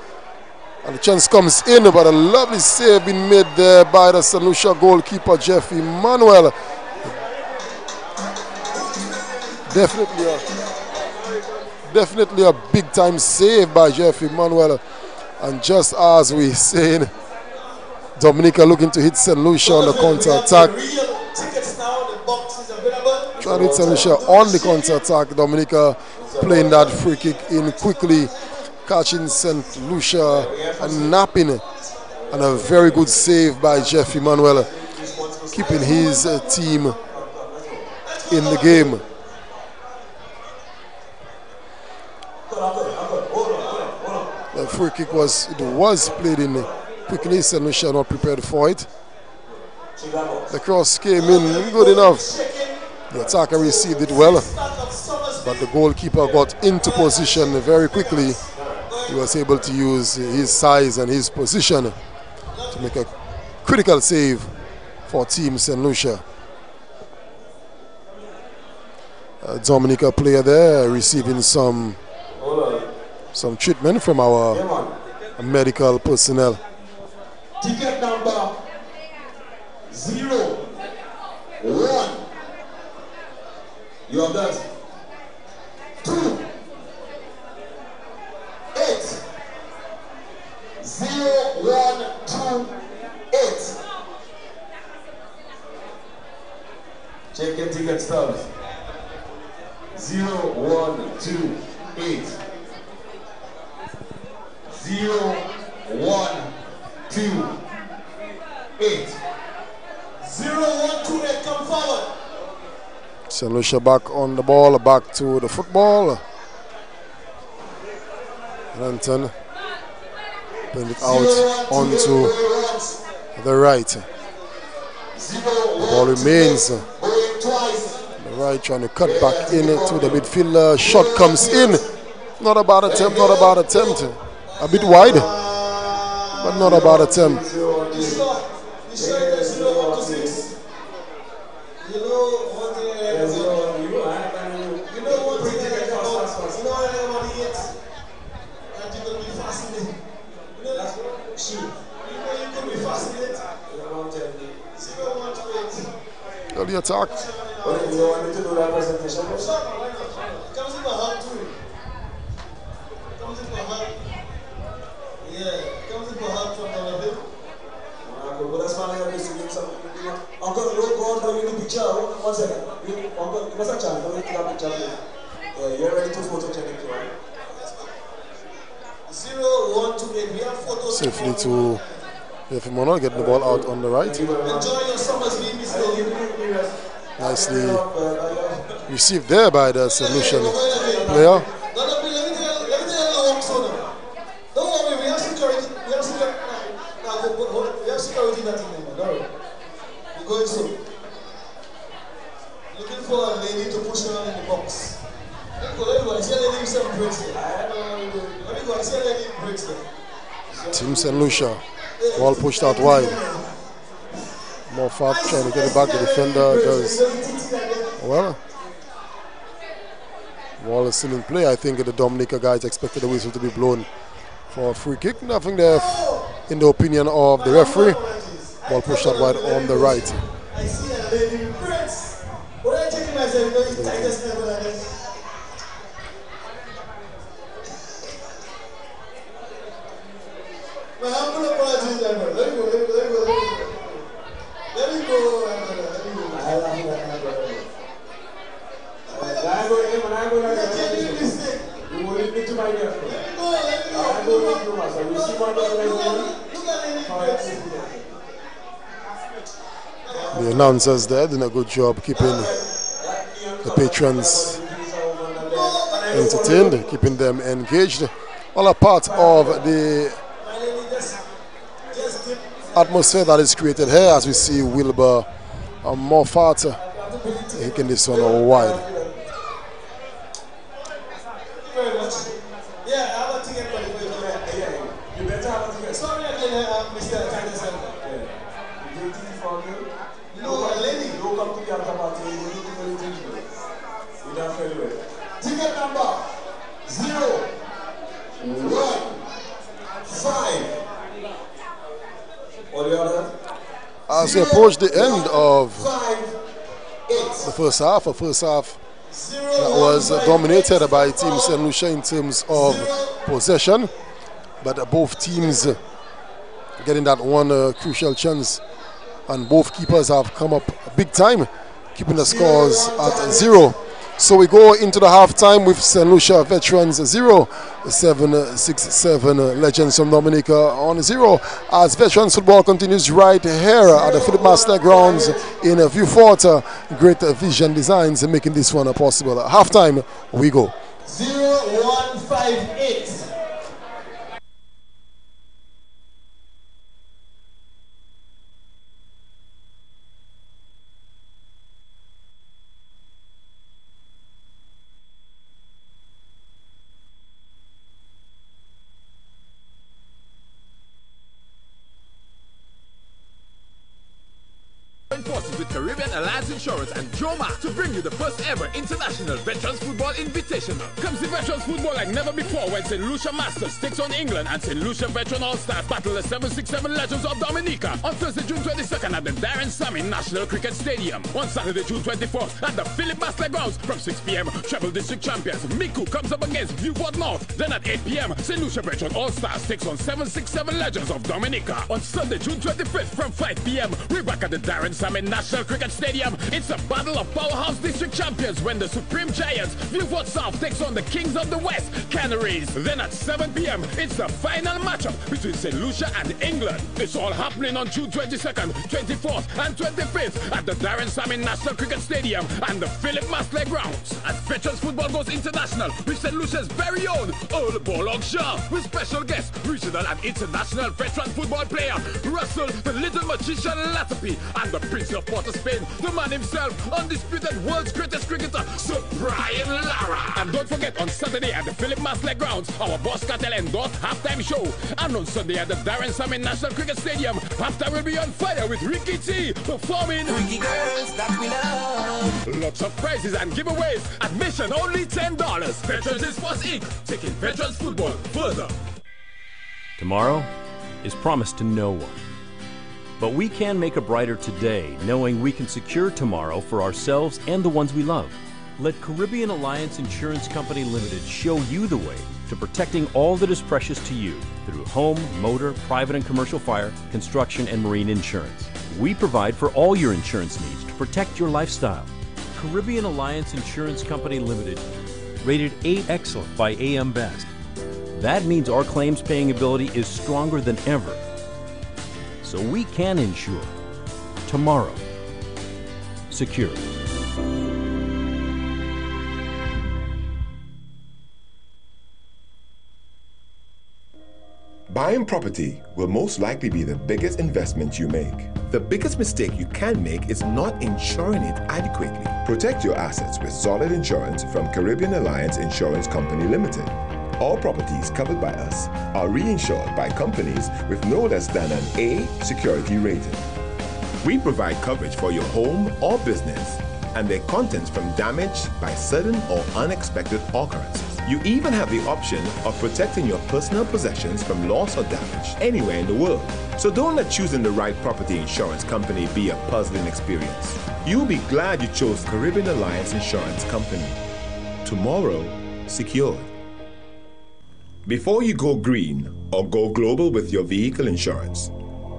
And the chance comes in, but a lovely save being made there by the St. Lucia goalkeeper, Jeff Emmanuel. Definitely a big time save by Jeff Emmanuel. And just as we saying, Dominica looking to hit St. Lucia on the counter-attack. Trying to hit St. Lucia on the counter-attack. Dominica playing that free kick in quickly, catching St. Lucia and napping. And a very good save by Jeff Emmanuel, keeping his team in the game. The free kick was played in quickly. St. Lucia not prepared for it. The cross came in good enough. The attacker received it well, but the goalkeeper got into position very quickly. He was able to use his size and his position to make a critical save for Team St. Lucia. Dominica player there receiving some treatment from our medical personnel. Ticket number 01. You have that. 2 8 0128. Check your ticket stubs. 0128. 0128. 0128, come forward. St. Lucia back on the ball, back to the football. Renton putting it out onto the right. The ball remains on the right, trying to cut back into the midfielder. Shot comes in. Not a bad attempt, not a bad attempt. A bit wide, but not a bad attempt. Early attack. Safely to Jeff Emmanuel, getting the ball out on the right. Nicely received there by the St. Lucian player. Looking for a lady to push around in the box. Let me go, I see a lady with some bricks there. Let me go, I see a lady with bricks there. Team St. Lucia, ball pushed out wide. Moffat trying to get it back. The defender does well. Ball is still in play. I think the Dominica guys expected the whistle to be blown for a free kick. Nothing there in the opinion of the referee. Ball pushed out wide on the right. I see a lady with bricks. What are you taking myself? You know, it's tightest level like this. My humble apologies, Emma. Let me go. Let me go. The announcers there doing a good job keeping the patrons entertained, keeping them engaged. All a part of the atmosphere that is created here as we see Wilbur Moffat taking this one wide. Ticket number 015. As we approach the end of the first half That was dominated by Team St. Lucia in terms of possession, but both teams getting that one crucial chance, and both keepers have come up big time, keeping the scores at 0. So we go into the halftime with St. Lucia Veterans 0, 767 Legends from Dominica on 0, as Veterans football continues right here at the Philip Master grounds in Vieux Fort. Great Vision Designs making this one possible. Halftime, we go. 0158. Forces with Caribbean Alliance Insurance and Joma to bring you the first ever International Veterans Football Invitational. Come see Veterans Football like never before when St. Lucia Masters takes on England and St. Lucia Veteran All-Stars battle the 767 Legends of Dominica on Thursday, June 22nd at the Darren Sammy National Cricket Stadium. On Saturday, June 24th at the Philip Master grounds from 6 p.m. Treble District Champions Miku comes up against Vieux Fort North. Then at 8 p.m. St. Lucia Veteran All-Stars takes on 767 Legends of Dominica. On Sunday, June 25th from 5 p.m. we're back at the Darren Sammy National Cricket Stadium. It's a battle of powerhouse district champions when the Supreme Giants Vieux Fort South takes on the Kings of the West Canaries. Then at 7 p.m. it's the final matchup between St. Lucia and England. It's all happening on June 22nd, 24th and 25th at the Darren Sammy National Cricket Stadium and the Philip Master grounds. As Veterans Football goes international with St. Lucia's very own Earl Borlog Shaw, with special guests regional and international veteran football player Russell the Little Magician Latapi and the Prince of Port of Spain, the man himself, undisputed world's greatest cricketer, Sir Brian Lara. And don't forget, on Saturday at the Philip Master grounds, our Boss Cartel endorsed halftime show. And on Sunday at the Darren Sammy National Cricket Stadium, halftime will be on fire with Ricky T performing Ricky Girls That We Love. Lots of prizes and giveaways. Admission only $10. Veterans in Sports Inc. taking veterans football further. Tomorrow is promised to no one. But we can make a brighter today, knowing we can secure tomorrow for ourselves and the ones we love. Let Caribbean Alliance Insurance Company Limited show you the way to protecting all that is precious to you through home, motor, private and commercial fire, construction, and marine insurance. We provide for all your insurance needs to protect your lifestyle. Caribbean Alliance Insurance Company Limited, rated A Excellent by AM Best. That means our claims paying ability is stronger than ever. So we can ensure tomorrow secure. Buying property will most likely be the biggest investment you make. The biggest mistake you can make is not insuring it adequately. Protect your assets with solid insurance from Caribbean Alliance Insurance Company Limited. All properties covered by us are reinsured by companies with no less than an A security rating. We provide coverage for your home or business and their contents from damage by sudden or unexpected occurrences. You even have the option of protecting your personal possessions from loss or damage anywhere in the world. So don't let choosing the right property insurance company be a puzzling experience. You'll be glad you chose Caribbean Alliance Insurance Company. Tomorrow, secured. Before you go green or go global with your vehicle insurance,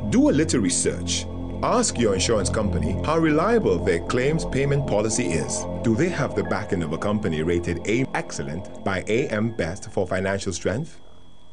do a little research. Ask your insurance company how reliable their claims payment policy is. Do they have the backing of a company rated A Excellent by AM Best for financial strength?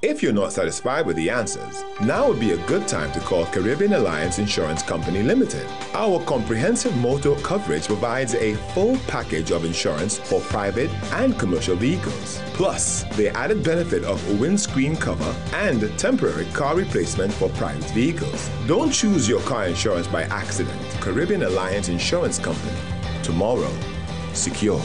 If you're not satisfied with the answers, now would be a good time to call Caribbean Alliance Insurance Company Limited. Our comprehensive motor coverage provides a full package of insurance for private and commercial vehicles, plus the added benefit of windscreen cover and temporary car replacement for private vehicles. Don't choose your car insurance by accident. Caribbean Alliance Insurance Company. Tomorrow, secure.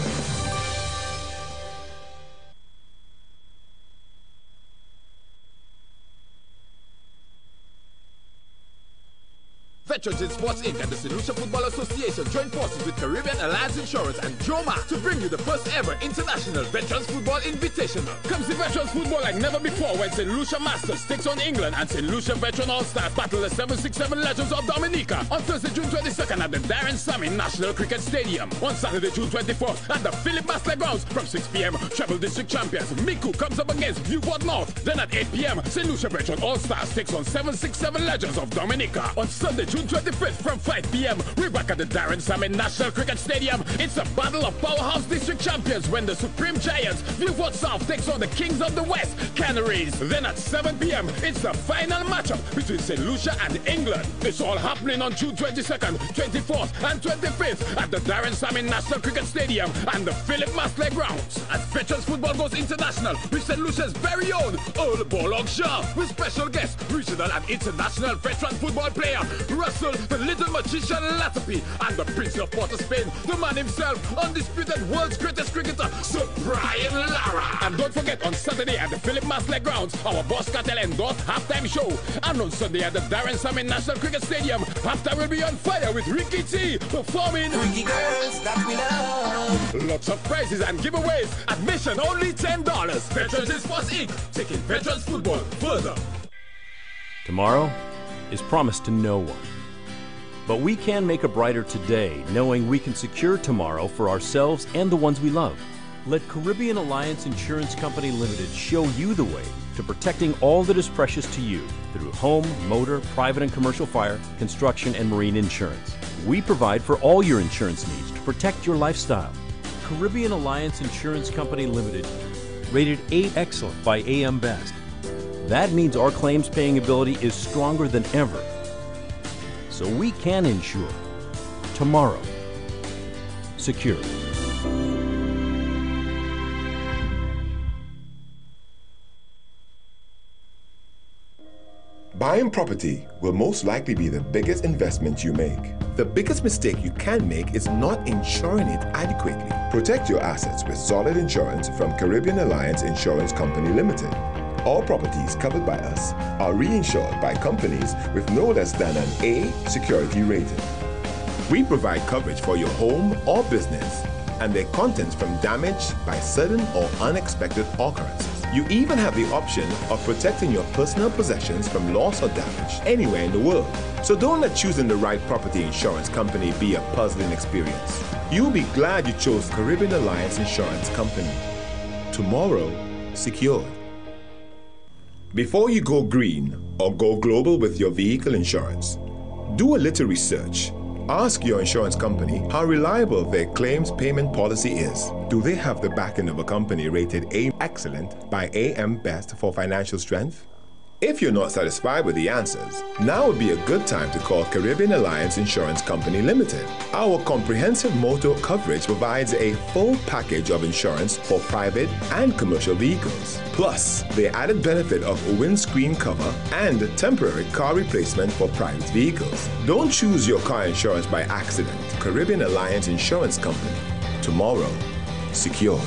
Veterans in Sports Inc. and the St. Lucia Football Association join forces with Caribbean Alliance Insurance and Joma to bring you the first ever International Veterans Football Invitational. Come see Veterans football like never before when St. Lucia Masters takes on England and St. Lucia Veteran All-Stars battle the 767 Legends of Dominica on Thursday, June 22nd at the Darren Sammy National Cricket Stadium. On Saturday, June 24th at the Philip Masler Grounds from 6 p.m. Treble District Champions Miku comes up against Newport North. Then at 8 p.m. St. Lucia Veteran All-Stars takes on 767 Legends of Dominica. On Sunday, June 25th from 5 p.m. we're back at the Darren Sammy National Cricket Stadium. It's a battle of powerhouse district champions when the Supreme Giants Newport South takes on the Kings of the West Canaries. Then at 7 p.m. it's the final matchup between St. Lucia and England. It's all happening on June 22nd, 24th and 25th at the Darren Sammy National Cricket Stadium and the Philip Masler Grounds. As Veterans football goes international with St. Lucia's very own Earl Borlog Shaw with special guests, regional and international veteran football player Russell the Little Magician Latapi and the Prince of Port of Spain, the man himself, undisputed world's greatest cricketer, Sir Brian Lara. And don't forget, on Saturday at the Philip Masler Grounds, our Boss Cartel endorsed halftime show. And on Sunday at the Darren Sammy National Cricket Stadium, halftime will be on fire with Ricky T performing Ricky Girls That We Love. Lots of prizes and giveaways. Admission only $10. Veterans in Sports Inc. Taking veterans football further. Tomorrow is promised to no one. But we can make a brighter today, knowing we can secure tomorrow for ourselves and the ones we love. Let Caribbean Alliance Insurance Company Limited show you the way to protecting all that is precious to you through home, motor, private and commercial fire, construction, and marine insurance. We provide for all your insurance needs to protect your lifestyle. Caribbean Alliance Insurance Company Limited, rated A Excellent by AM Best. That means our claims paying ability is stronger than ever. So we can insure tomorrow secure. Buying property will most likely be the biggest investment you make. The biggest mistake you can make is not insuring it adequately. Protect your assets with solid insurance from Caribbean Alliance Insurance Company Limited. All properties covered by us are reinsured by companies with no less than an A security rating. We provide coverage for your home or business and their contents from damage by sudden or unexpected occurrences. You even have the option of protecting your personal possessions from loss or damage anywhere in the world. So don't let choosing the right property insurance company be a puzzling experience. You'll be glad you chose Caribbean Alliance Insurance Company. Tomorrow, secured. Before you go green or go global with your vehicle insurance, do a little research. Ask your insurance company how reliable their claims payment policy is. Do they have the backing of a company rated A Excellent by AM Best for financial strength? If you're not satisfied with the answers, now would be a good time to call Caribbean Alliance Insurance Company Limited. Our comprehensive motor coverage provides a full package of insurance for private and commercial vehicles, plus the added benefit of windscreen cover and temporary car replacement for private vehicles. Don't choose your car insurance by accident. Caribbean Alliance Insurance Company. Tomorrow, secure.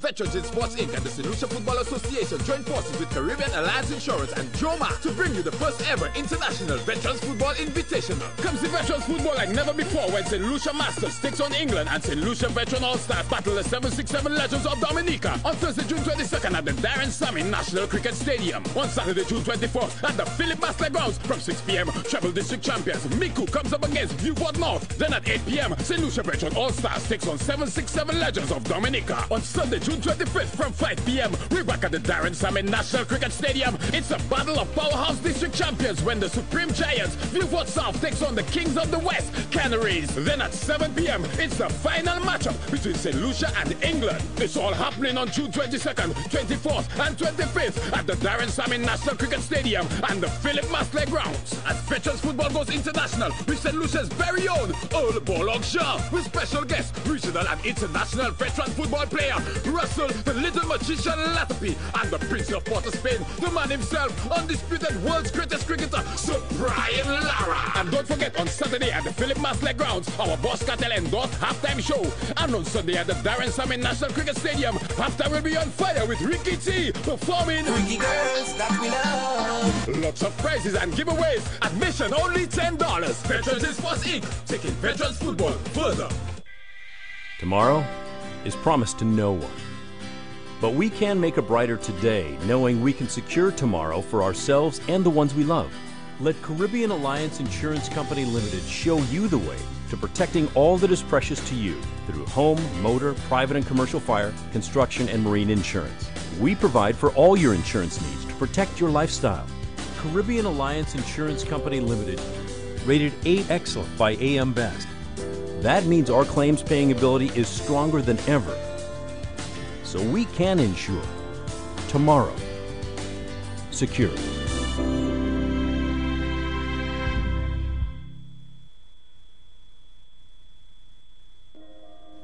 Veterans in Sports Inc. and the St. Lucia Football Association join forces with Caribbean Alliance Insurance and Joma to bring you the first ever International Veterans Football Invitational. Come see veterans football like never before when St. Lucia Masters takes on England and St. Lucia Veteran All-Stars battle the 767 Legends of Dominica on Thursday, June 22nd at the Darren Sammy National Cricket Stadium. On Saturday, June 24th at the Philip Masler Grounds from 6 p.m. Treble District Champions Miku comes up against Newport North. Then at 8 p.m. St. Lucia Veteran All-Stars takes on 767 Legends of Dominica. On Sunday, June June 25th from 5 p.m. We're back at the Darren Salmon National Cricket Stadium. It's a battle of powerhouse district champions when the Supreme Giants, Viewport South, takes on the Kings of the West, Canaries. Then at 7 p.m., it's the final matchup between St. Lucia and England. It's all happening on June 22nd, 24th, and 25th at the Darren Salmon National Cricket Stadium and the Philip Masley grounds. As Veterans Football goes international with St. Lucia's very own Earl Borlaug Shaw, with special guests, regional and international veteran football player Russell, the little magician Latapi, and the Prince of Port of Spain, the man himself, undisputed world's greatest cricketer, Sir Brian Lara. And don't forget, on Saturday at the Philip Masley grounds, our Boss Cartel endorsed halftime show. And on Sunday at the Darren Salmon National Cricket Stadium, halftime will be on fire with Ricky T performing Ricky Girls That We Love. Lots of prizes and giveaways. Admission only $10. Veterans in Sports Inc. Taking veterans football further. Tomorrow is promised to no one. But we can make a brighter today, knowing we can secure tomorrow for ourselves and the ones we love. Let Caribbean Alliance Insurance Company Limited show you the way to protecting all that is precious to you through home, motor, private and commercial fire, construction, and marine insurance. We provide for all your insurance needs to protect your lifestyle. Caribbean Alliance Insurance Company Limited, rated A Excellent by AM Best. That means our claims paying ability is stronger than ever. So we can insure tomorrow secure.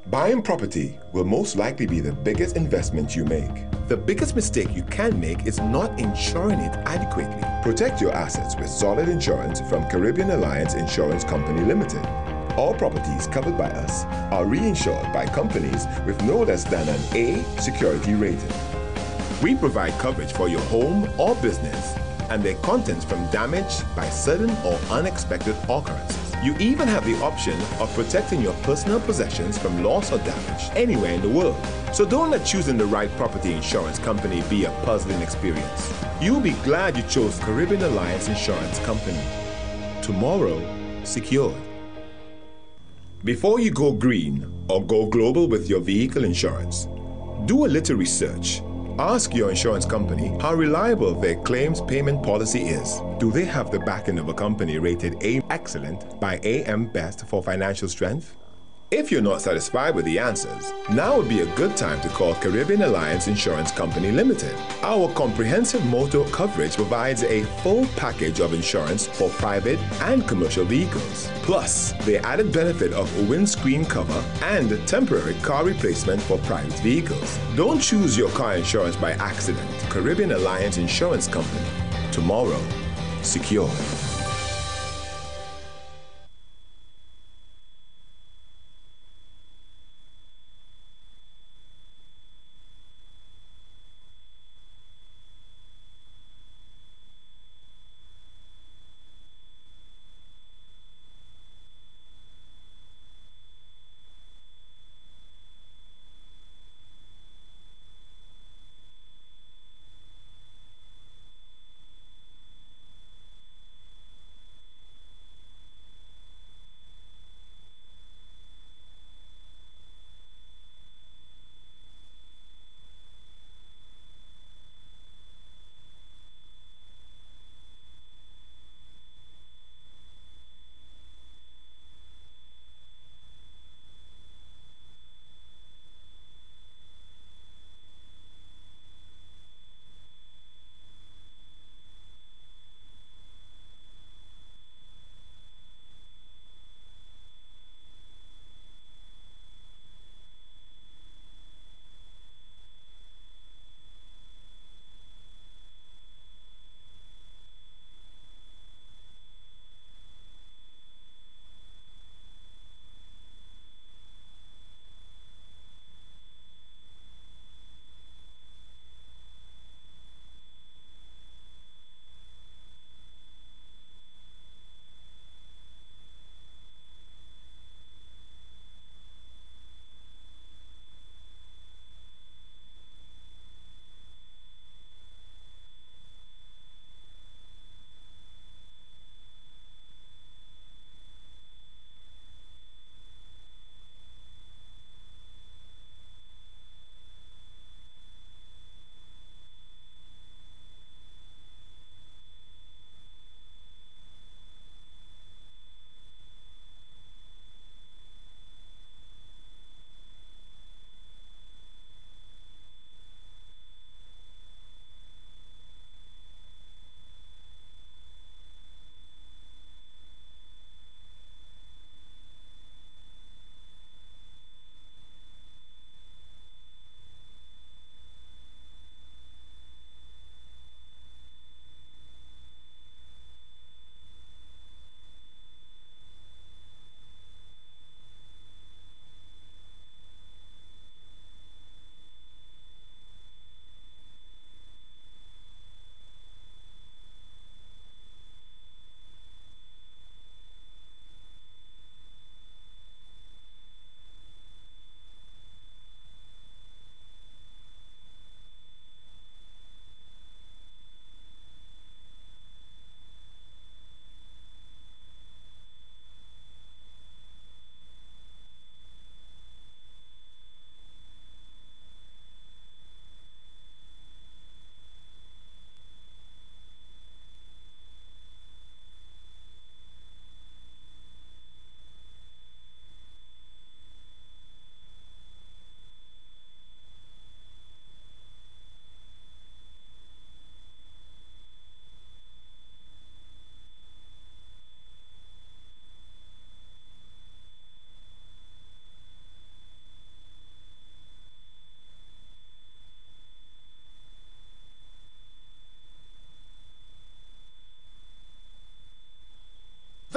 Buying property will most likely be the biggest investment you make. The biggest mistake you can make is not insuring it adequately. Protect your assets with solid insurance from Caribbean Alliance Insurance Company Limited. All properties covered by us are reinsured by companies with no less than an A security rating. We provide coverage for your home or business and their contents from damage by sudden or unexpected occurrences. You even have the option of protecting your personal possessions from loss or damage anywhere in the world. So don't let choosing the right property insurance company be a puzzling experience. You'll be glad you chose Caribbean Alliance Insurance Company. Tomorrow, secured. Before you go green or go global with your vehicle insurance, do a little research. Ask your insurance company how reliable their claims payment policy is. Do they have the backing of a company rated A Excellent by AM Best for financial strength? If you're not satisfied with the answers, now would be a good time to call Caribbean Alliance Insurance Company Limited. Our comprehensive motor coverage provides a full package of insurance for private and commercial vehicles, plus the added benefit of windscreen cover and temporary car replacement for private vehicles. Don't choose your car insurance by accident. Caribbean Alliance Insurance Company. Tomorrow, secure.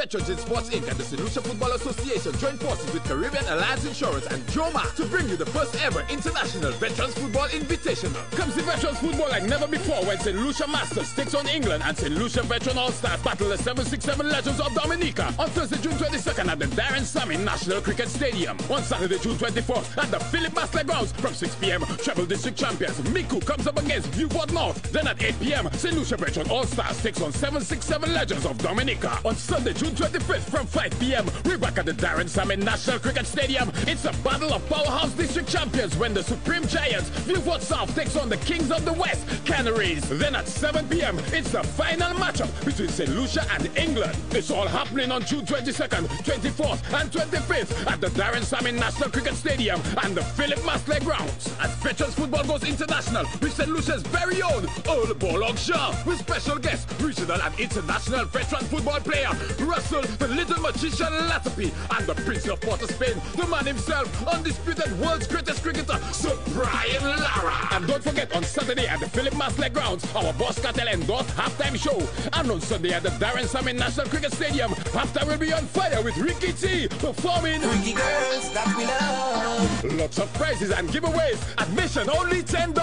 Veterans in Sports Inc. and the St. Lucia Football Association join forces with Caribbean Alliance Insurance and Joma to bring you the first ever International Veterans Football Invitational. Come see Veterans football like never before when St. Lucia Masters takes on England and St. Lucia Veteran All-Stars battle the 767 Legends of Dominica on Thursday, June 22nd at the Darren Sammy National Cricket Stadium. On Saturday, June 24th at the Philip Masler Grounds from 6 p.m. Treble District Champions Miku comes up against Newport North. Then at 8 p.m. St. Lucia Veteran All-Stars takes on 767 Legends of Dominica. On Sunday, June 25th from 5 p.m. we're back at the Darren Sammy National Cricket Stadium. It's a battle of powerhouse district champions when the Supreme Giants Newport South takes on the Kings of the West Canaries. Then at 7 p.m. it's the final matchup between St. Lucia and England. It's all happening on June 22nd, 24th and 25th at the Darren Sammy National Cricket Stadium and the Philip Masler Grounds. As Veterans football goes international with St. Lucia's very own Old Borlog Shaw with special guests, regional and international veteran football player Russell, the little magician Latapi, and the Prince of Port of Spain, the man himself, undisputed world's greatest cricketer, Sir Brian Lara. And don't forget, on Saturday at the Philip Masler Grounds, our Boss Cartel endorsed halftime show. And on Sunday at the Darren Sammy National Cricket Stadium, halftime will be on fire with Ricky T performing Ricky Girls That We Love. Lots of prizes and giveaways. Admission only $10.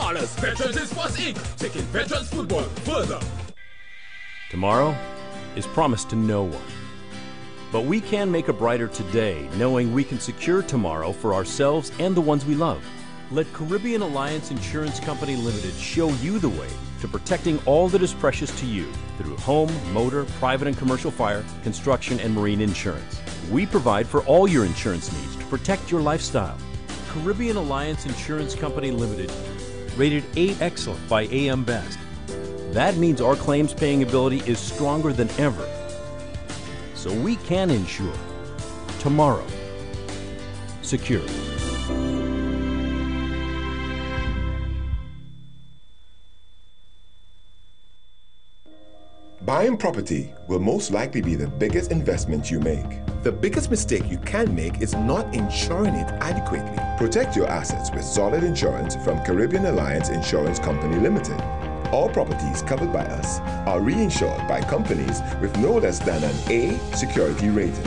Veterans in Sports Inc. taking veterans football further. Tomorrow is promised to no one. But we can make a brighter today, knowing we can secure tomorrow for ourselves and the ones we love. Let Caribbean Alliance Insurance Company Limited show you the way to protecting all that is precious to you through home, motor, private and commercial fire, construction, and marine insurance. We provide for all your insurance needs to protect your lifestyle. Caribbean Alliance Insurance Company Limited, rated A Excellent by AM Best. That means our claims paying ability is stronger than ever. So we can insure tomorrow secure. Buying property will most likely be the biggest investment you make. The biggest mistake you can make is not insuring it adequately. Protect your assets with solid insurance from Caribbean Alliance Insurance Company Limited. All properties covered by us are reinsured by companies with no less than an A security rating.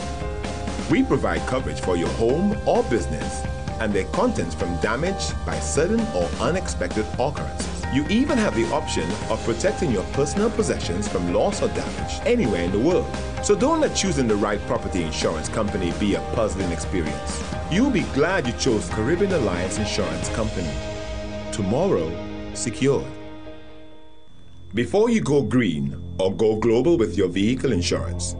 We provide coverage for your home or business and their contents from damage by sudden or unexpected occurrences. You even have the option of protecting your personal possessions from loss or damage anywhere in the world. So don't let choosing the right property insurance company be a puzzling experience. You'll be glad you chose Caribbean Alliance Insurance Company. Tomorrow, secured. Before you go green or go global with your vehicle insurance,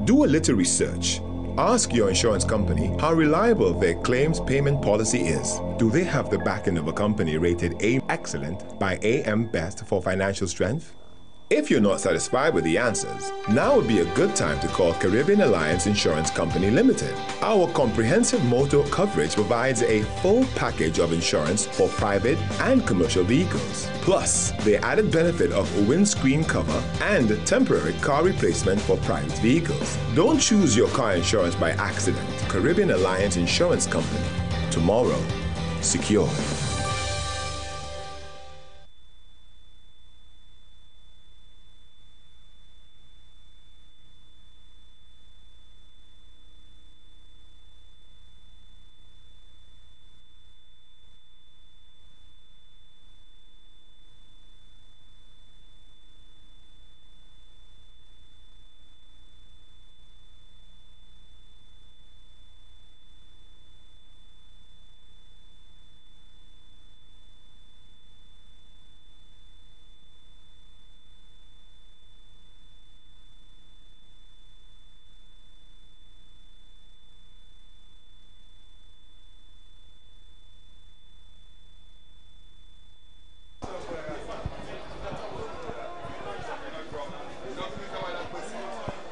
do a little research. Ask your insurance company how reliable their claims payment policy is. Do they have the backing of a company rated A Excellent by AM Best for financial strength? If you're not satisfied with the answers, now would be a good time to call Caribbean Alliance Insurance Company Limited. Our comprehensive motor coverage provides a full package of insurance for private and commercial vehicles, plus the added benefit of windscreen cover and temporary car replacement for private vehicles. Don't choose your car insurance by accident. Caribbean Alliance Insurance Company. Tomorrow, secure.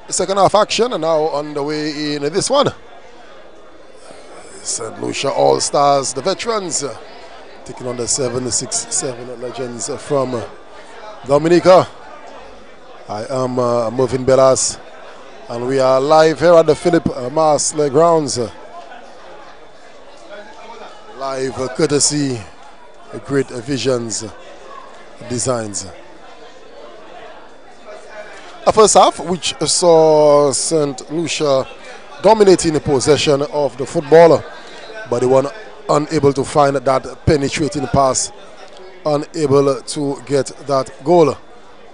Second half action and now on the way in this one. St. Lucia All-Stars, the Veterans, taking on the 767 Legends from Dominica. I am Mervin Bellas and we are live here at the Philip Masler Grounds. Live courtesy Great Visions Designs. A first half which saw St. Lucia dominating the possession of the football, but they were unable to find that penetrating pass, unable to get that goal,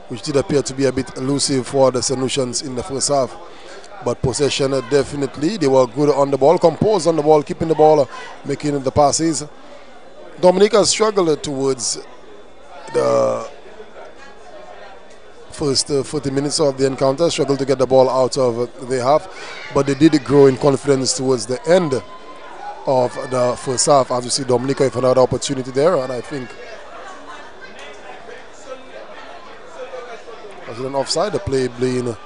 which did appear to be a bit elusive for the St. Lucians in the first half. But possession, definitely, they were good on the ball, composed on the ball, keeping the ball, making the passes. Dominica struggled towards the first 40 minutes of the encounter, struggled to get the ball out of the half, but they did grow in confidence towards the end of the first half. As you see, Dominica with another opportunity there, and I think was it an offside, the play being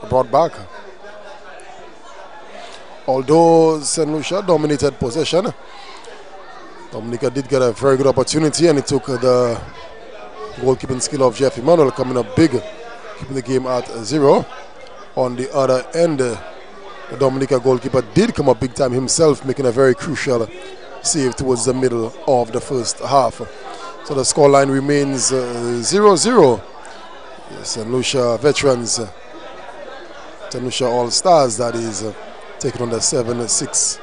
brought back. Although St. Lucia dominated possession, Dominica did get a very good opportunity, and it took the goalkeeping skill of Jeff Emmanuel coming up big, keeping the game at 0. On the other end, the Dominica goalkeeper did come up big time himself, making a very crucial save towards the middle of the first half. So the scoreline remains 0-0. St. Lucia Veterans, St. Lucia All-Stars, that is, taking on the 7-6,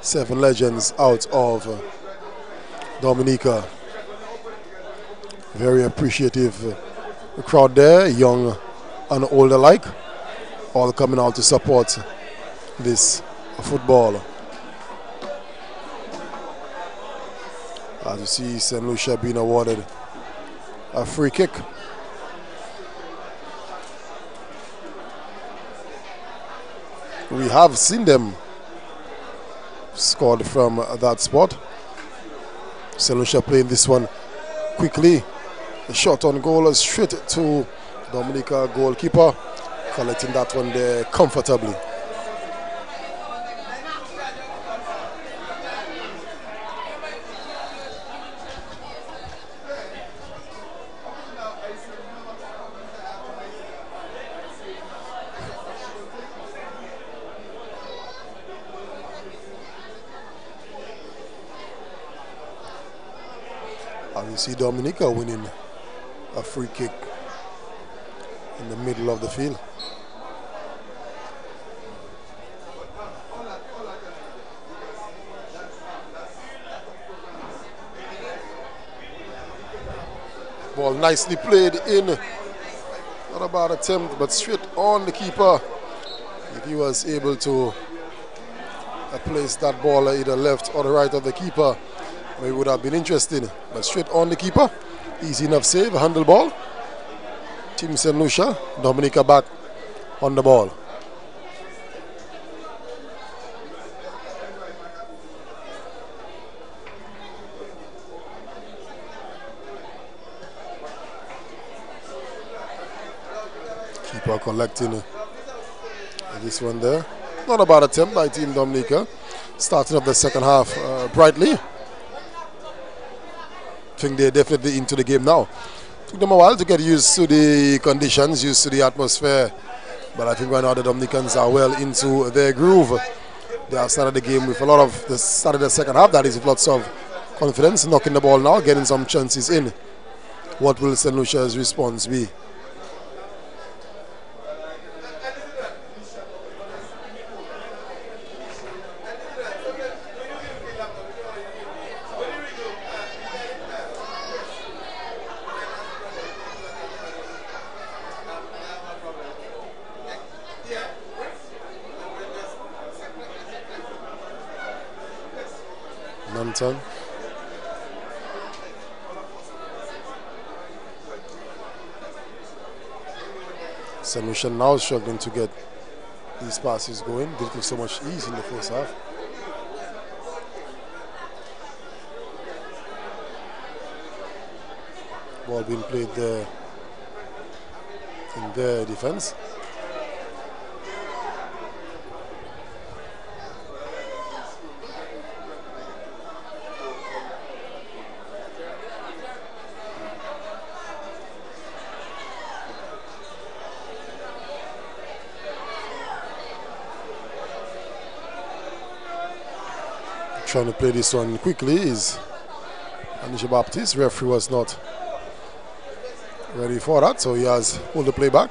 7 Legends out of Dominica. Very appreciative crowd there, young and old alike, all coming out to support this football. As you see, St. Lucia being awarded a free kick. We have seen them scored from that spot. St. Lucia playing this one quickly. A shot on goal straight to Dominica goalkeeper, collecting that one there comfortably. And you see Dominica winning a free kick in the middle of the field. Ball nicely played in. Not a bad attempt, but straight on the keeper. If he was able to place that ball either left or the right of the keeper, maybe would have been interesting. But straight on the keeper. Easy enough save, a handle ball. Team St. Lucia, Dominica back on the ball. Keeper collecting this one there. Not a bad attempt by Team Dominica. Starting up the second half brightly. I think they're definitely into the game now. Took them a while to get used to the conditions, used to the atmosphere. But I think right now the Dominicans are well into their groove. They have started the game with a lot of, they started the second half, that is, with lots of confidence, knocking the ball now, getting some chances in. What will St. Lucia's response be? Nanton. St. Lucia now struggling to get these passes going. Didn't look so much ease in the first half. Ball being played there in their defense. Trying to play this one quickly is Anisha Baptiste. Referee was not ready for that, so he has pulled the play back.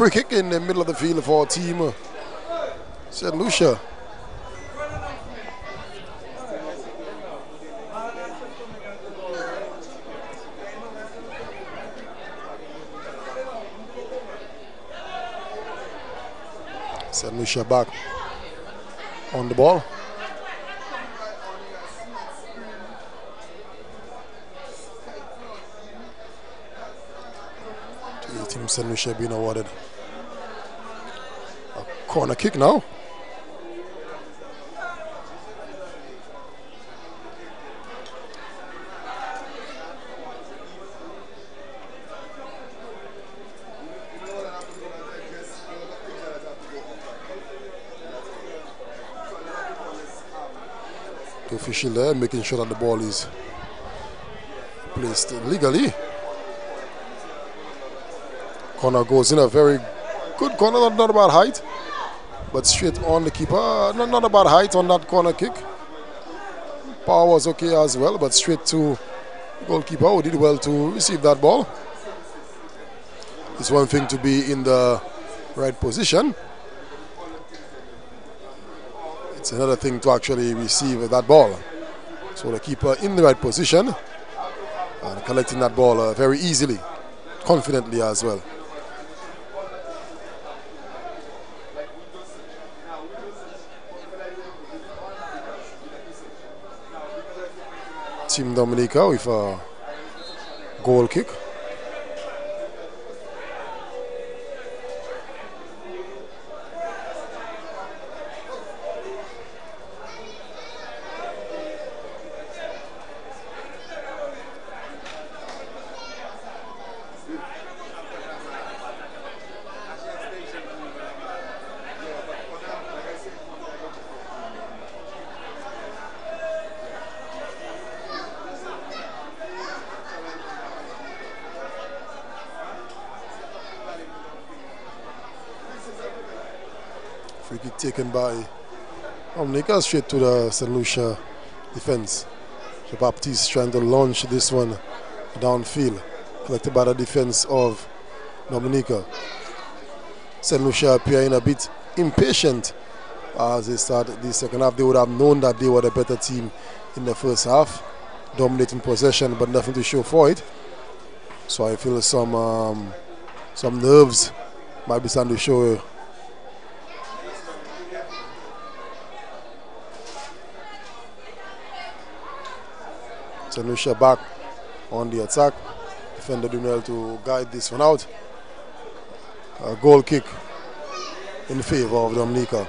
free kick in the middle of the field for team St. Lucia. St. Lucia back on the ball. Team St. Lucia being awarded a corner kick now. The official there making sure that the ball is placed legally. Corner goes in, a very good corner, not about height, but straight on the keeper. Not about height on that corner kick. Power was okay as well, but straight to the goalkeeper who did well to receive that ball. It's one thing to be in the right position. It's another thing to actually receive that ball. So the keeper in the right position and collecting that ball very easily, confidently as well. Team Dominica with a goal kick. Free kick taken by Dominica straight to the St. Lucia defense. Baptiste trying to launch this one downfield, collected by the defense of Dominica. St. Lucia appearing a bit impatient as they start the second half. They would have known that they were the better team in the first half, dominating possession but nothing to show for it. So I feel some nerves might be starting to show. St. Lucia back on the attack. Defender doing well to guide this one out. A goal kick in favor of Dominica.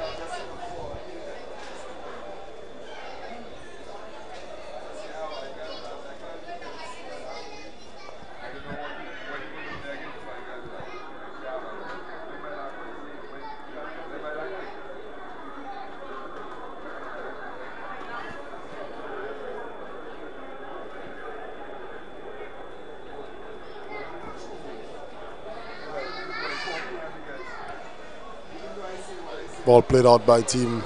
Ball played out by team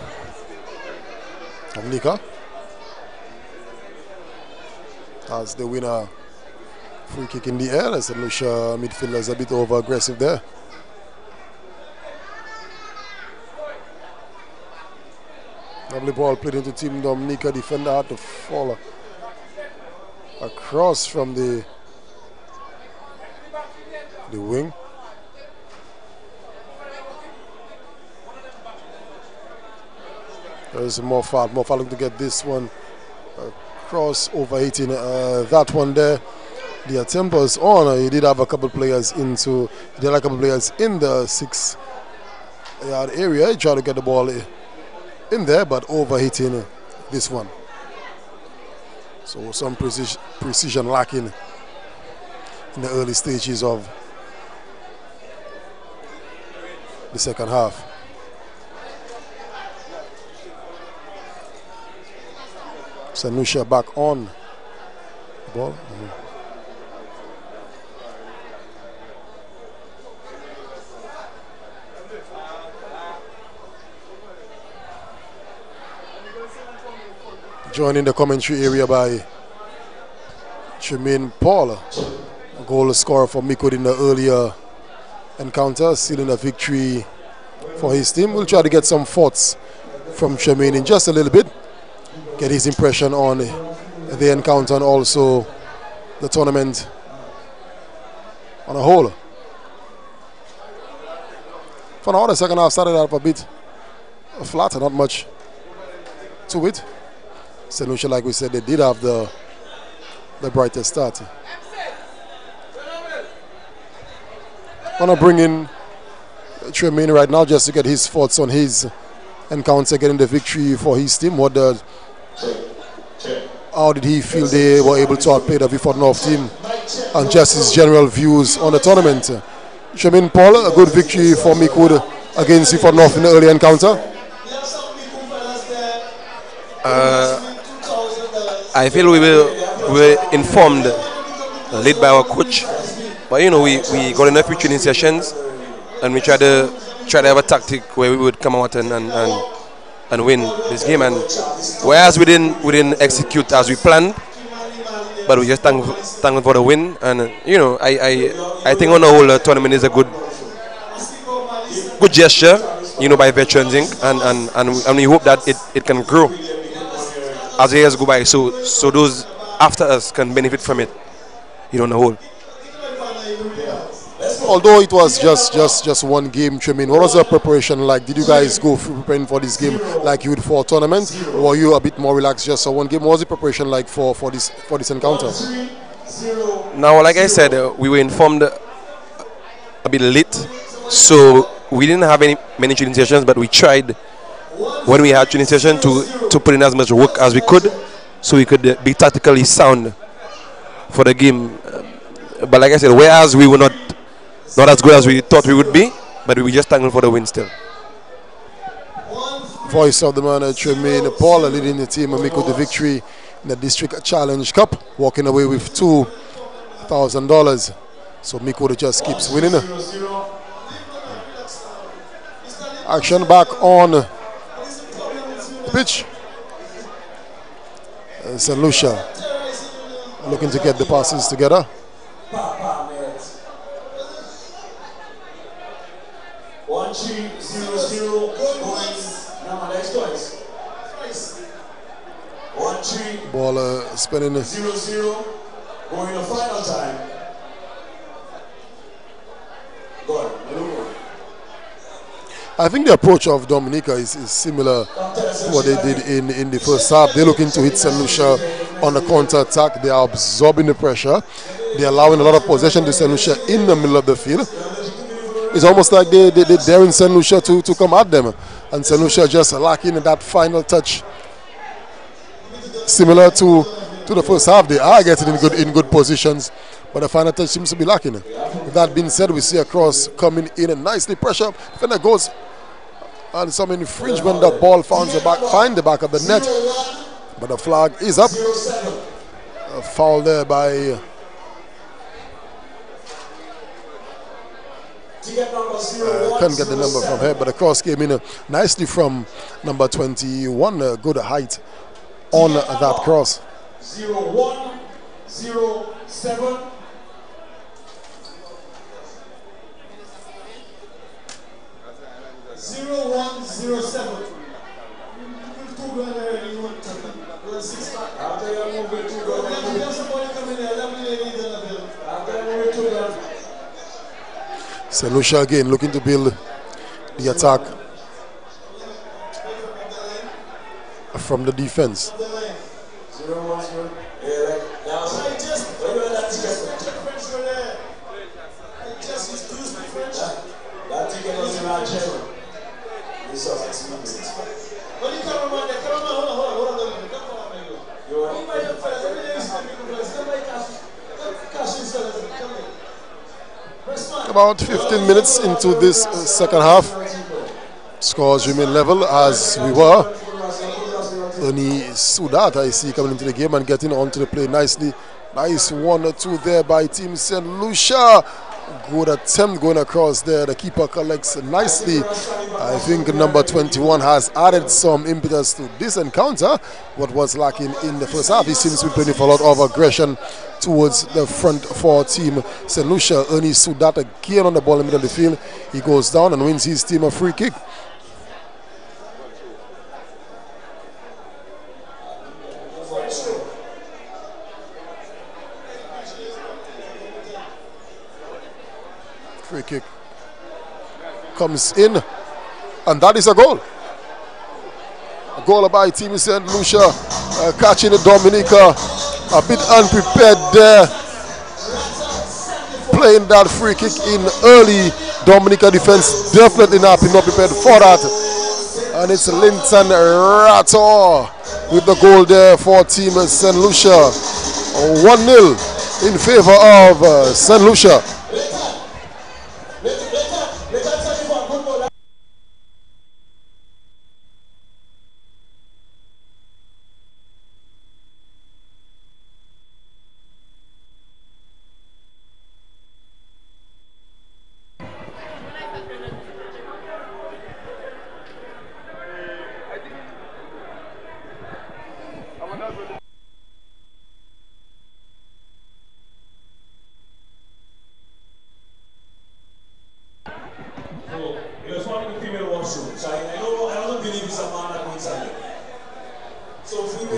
Dominica as the winner. Free kick in the air as the St. Lucia midfielder is a bit over aggressive there. Lovely ball played into team Dominica. Defender had to fall across from the wing. There's more fouling to get this one across, overhitting that one there. The attempt was on. He did have a couple players in the 6-yard area. He tried to get the ball in there, but overhitting this one. So some precision lacking in the early stages of the second half. St. Lucia back on the ball. Joined in the commentary area by Tremaine Paul, a goal scorer for Mico in the earlier encounter, sealing a victory for his team. We'll try to get some thoughts from Tremaine in just a little bit, get his impression on the encounter and also the tournament on a whole. For now, the second half started out a bit flat, not much to it. St. Lucia, like we said, they did have the brightest start. I'm going to bring in Tremaine right now just to get his thoughts on his encounter, getting the victory for his team. How did he feel they were able to outplay the Vieux North team, and just his general views on the tournament. Tremaine Paul, a good victory for Meekwood against Vieux North in the early encounter. I feel we were informed, led by our coach, but you know we got enough training sessions, and we try to have a tactic where we would come out and win this game. And whereas we didn't execute as we planned, but we just thankful for the win. And you know I think on the whole the tournament is a good gesture, you know, by Veterans Inc. and we hope that it can grow as the years go by, so those after us can benefit from it, you know, on the whole. Although it was just one game, Tremaine, what was the preparation like? Did you guys go preparing for this game like you would for a tournament, or were you a bit more relaxed just for one game? What was the preparation like for this encounter? Now, like I said, we were informed a bit late, so we didn't have many training sessions, but we tried when we had training session to put in as much work as we could, so we could be tactically sound for the game. But like I said, whereas we were not as good as we thought we would be, but we were just thankful for the win still. Voice of the man, Tremaine Paul, leading the team and the victory in the District Challenge Cup, walking away with $2,000. So Miko just keeps winning. Action back on the pitch. St. Lucia looking to get the passes together. 1-3-0-0 going now next twice. 1-3 ball spinning 0-0 going the final time. Go on. I think the approach of Dominica is similar to what they did in the first half. They're looking to hit St. Lucia on the counter attack. They are absorbing the pressure. They're allowing a lot of possession to St. Lucia in the middle of the field. It's almost like they're daring St. Lucia to come at them, and St. Lucia just lacking that final touch. Similar to the first half, they are getting in good positions, but the final touch seems to be lacking. With that being said, we see a cross coming in and nicely pressure. Defender goes, and some infringement. That ball find the back of the net, but the flag is up. A foul there by. Couldn't get the number from here, but the cross came in nicely from number 21. Good height on that cross. 0-1-0-7. St. Lucia again looking to build the attack from the defense. About 15 minutes into this second half, scores remain level as we were. Only Sudat I see coming into the game and getting onto the play nicely. Nice 1-2 there by Team St. Lucia. Good attempt going across there. The keeper collects nicely. I think number 21 has added some impetus to this encounter. What was lacking in the first half, he seems to be playing for a lot of aggression towards the front for Team St. Lucia. Ernie Sudat again on the ball in the middle of the field. He goes down and wins his team a free kick. Free kick comes in, and that is a goal. A goal by Team St. Lucia, catching the Dominica a bit unprepared there. Playing that free kick in early. Dominica defense definitely not prepared for that. And it's Linton Rattor with the goal there for Team St. Lucia. 1-0 in favor of St. Lucia.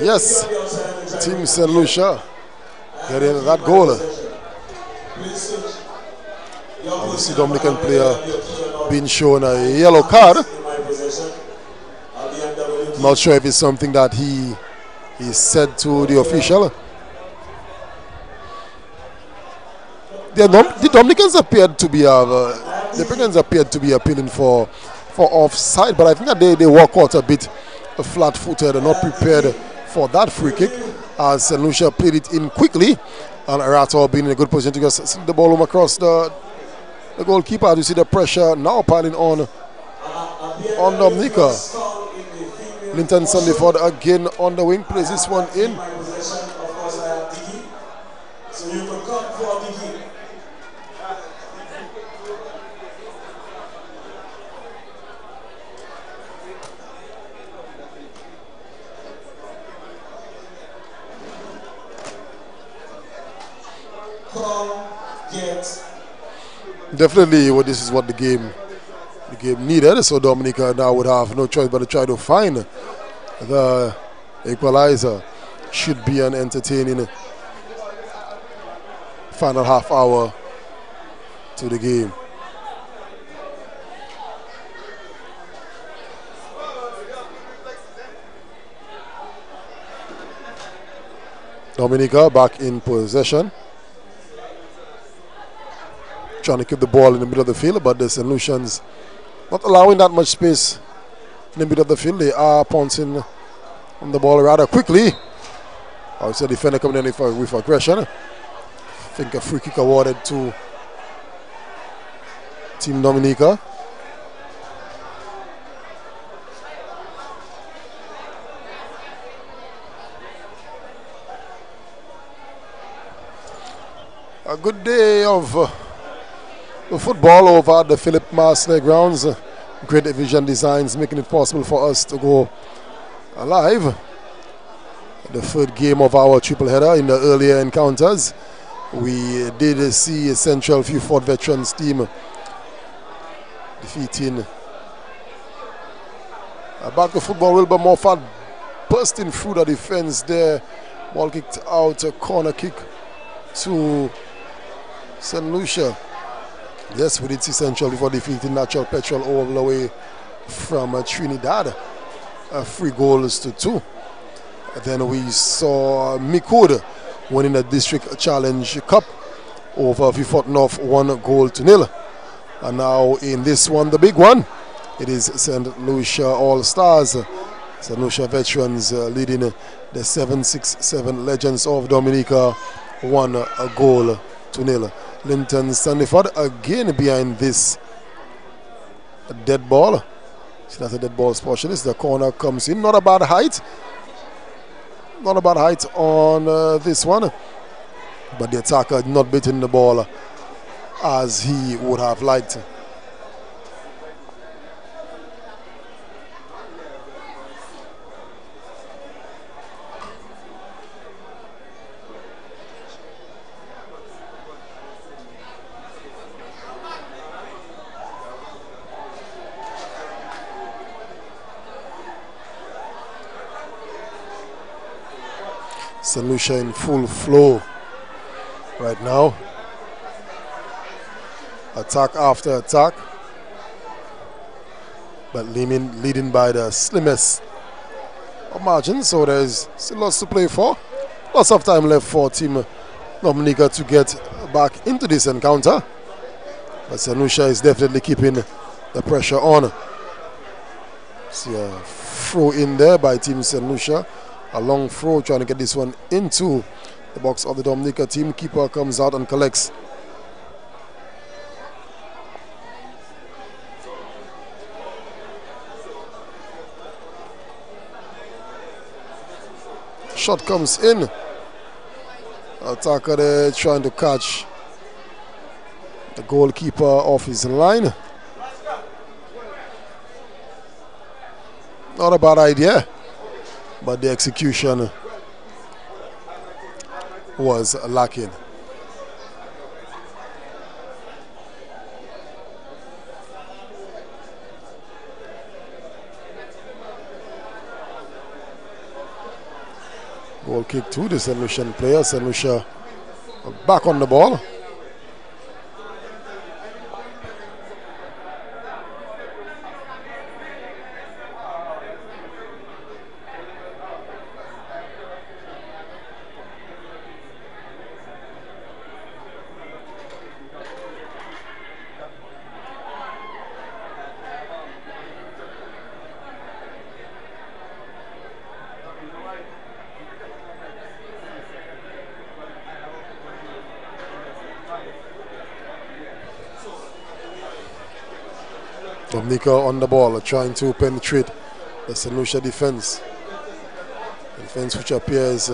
Yes, Team St. Lucia getting that goal. Obviously, Dominican player being shown a yellow card. Not sure if it's something that he said to the official. The Dominicans appeared to be the Africans appeared to be appealing for offside, but I think that they walk out a bit flat-footed and not prepared for that free kick, as St. Lucia played it in quickly, and Rattor being in a good position to just send the ball home across the goalkeeper. You see the pressure now piling on Dominica. Linton Sandiford again on the wing, plays this one in. Definitely, this is what the game needed. So Dominica now would have no choice but to try to find the equalizer. Should be an entertaining final half hour to the game. Dominica back in possession, trying to keep the ball in the middle of the field, but the St. Lucians not allowing that much space in the middle of the field. They are pouncing on the ball rather quickly. I would say defender coming in with aggression. I think a free kick awarded to Team Dominica. A good day of football over at the Philip Marsner grounds. Great Division Designs making it possible for us to go live. The third game of our triple header. In the earlier encounters, we did see a Central Few Fort Veterans team defeating back to football. Wilbur Moffat bursting through the defense there. Ball kicked out, a corner kick to St. Lucia. Yes, we did see Central before defeating Natural Petrol all the way from Trinidad. 3-2. Then we saw Mikud winning the District Challenge Cup over Vieux North 1-0. And now in this one, the big one, it is St. Lucia All-Stars. St. Lucia Veterans leading the 767 Legends of Dominica 1-0. Linton Sandiford again behind this dead ball. See, that's a dead ball specialist. The corner comes in. Not a bad height. Not a bad height on this one. But the attacker not beating the ball as he would have liked. St. Lucia in full flow right now. Attack after attack, but leading by the slimmest of margins, so there's still lots to play for. Lots of time left for Team Dominica to get back into this encounter, but St. Lucia is definitely keeping the pressure on. See a throw in there by Team St. Lucia. A long throw trying to get this one into the box of the Dominica team. Keeper comes out and collects. Shot comes in. Attacker there trying to catch the goalkeeper off his line. Not a bad idea, but the execution was lacking. Goal kick to the St. Lucian player. St. Lucia back on the ball. Dominica on the ball, trying to penetrate the St. Lucia defense. Defense which appears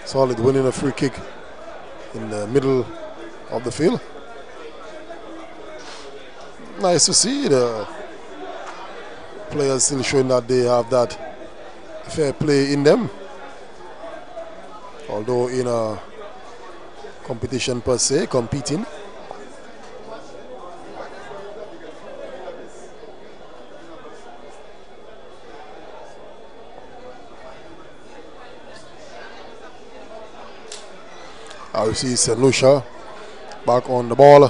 solid, winning a free kick in the middle of the field. Nice to see the players still showing that they have that fair play in them. Although in a competition per se, competing. I see St. Lucia back on the ball.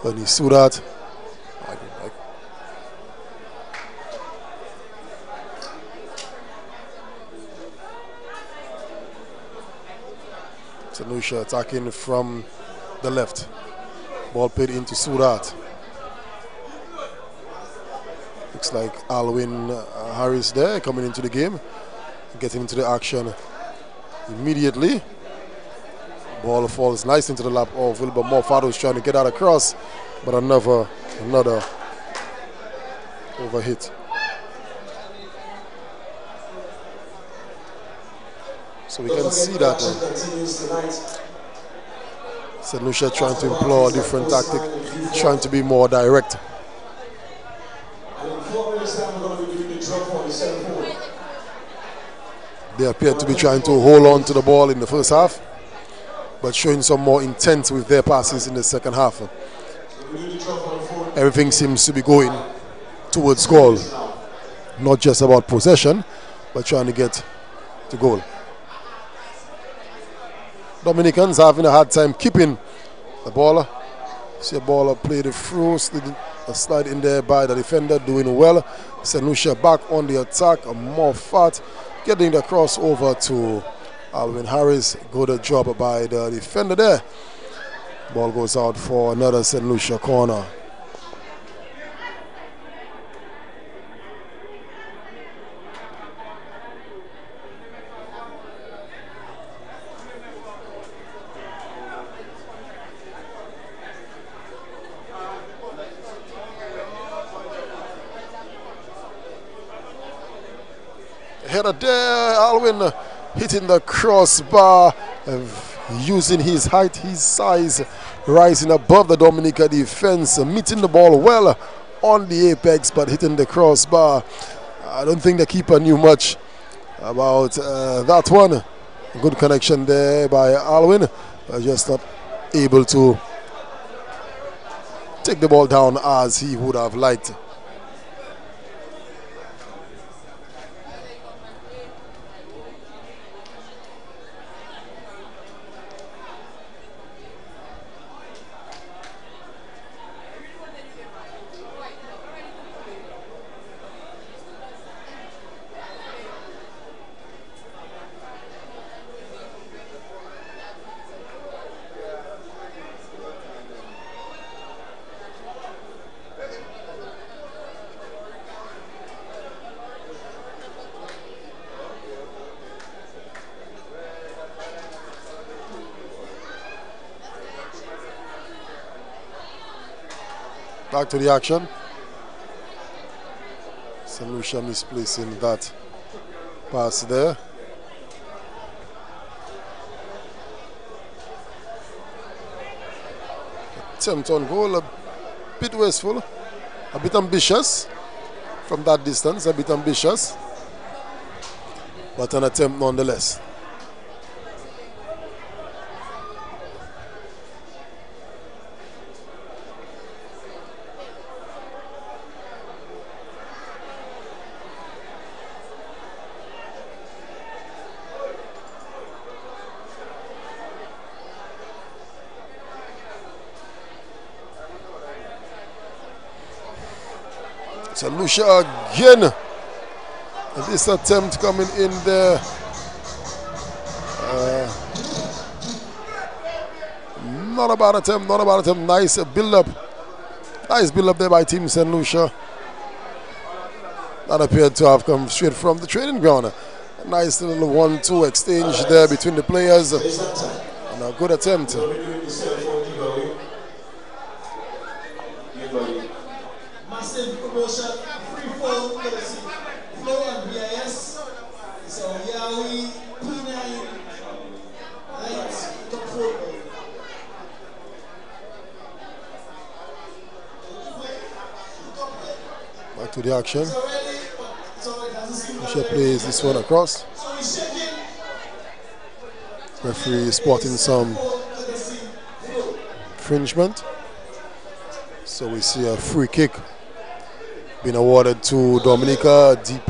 When he saw that, St. Lucia attacking from the left. Ball played into Surat. Looks like Alwyn Harris there coming into the game, getting into the action immediately. Ball falls nice into the lap of Wilbur Morfado, who's trying to get out across, but another overhit. So we can see that St. Lucia trying to employ a different tactic, trying to be more direct. They appear to be trying to hold on to the ball in the first half, but showing some more intent with their passes in the second half. Everything seems to be going towards goal. Not just about possession, but trying to get to goal. Dominicans having a hard time keeping the ball. See a ball played through, a slide in there by the defender, doing well. St. Lucia back on the attack, more fat, getting the cross over to Alwyn Harris. Good job by the defender there. Ball goes out for another St. Lucia corner. Header there, Alwyn hitting the crossbar. using his height, his size, rising above the Dominica defense, meeting the ball well on the apex, but hitting the crossbar. I don't think the keeper knew much about that one. Good connection there by Alwyn, just not able to take the ball down as he would have liked. Back to the action. St. Lucia misplacing that pass there. Attempt on goal, a bit wasteful, a bit ambitious from that distance, a bit ambitious, but an attempt nonetheless. St. Lucia again. And this attempt coming in there. Not a bad attempt, not a bad attempt. Nice build up. Nice build up there by Team St. Lucia. That appeared to have come straight from the training ground. A nice little 1-2 exchange there between the players. And a good attempt. Massive promotion, free fall, flow and BIS. So Yahweh, P9, lights, top 4. Back to the action. Lucia plays this one across. Referee spotting some infringement. So we see a free kick being awarded to Dominica deep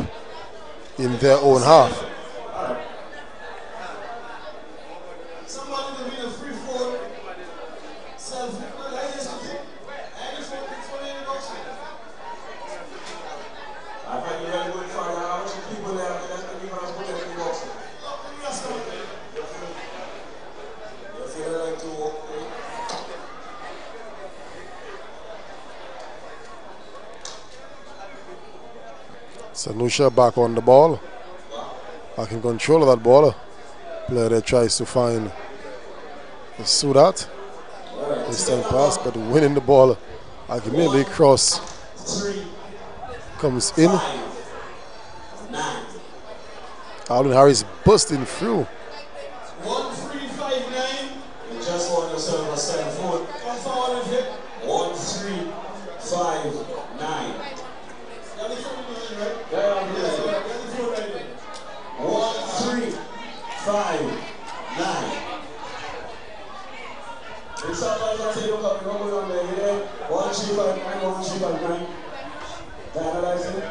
in their own half. St. Lucia back on the ball, back in control of that ball. Player there tries to find Sudat. This time pass, but winning the ball. Immediately cross comes in. Alvin Harris busting through. 1359. You just want yourself a 7-4. Come forward and hit. 1359. Yeah, 1359. It's not like I say, look up, you're going on there, you know? 1359, 1359. Diagonalizing.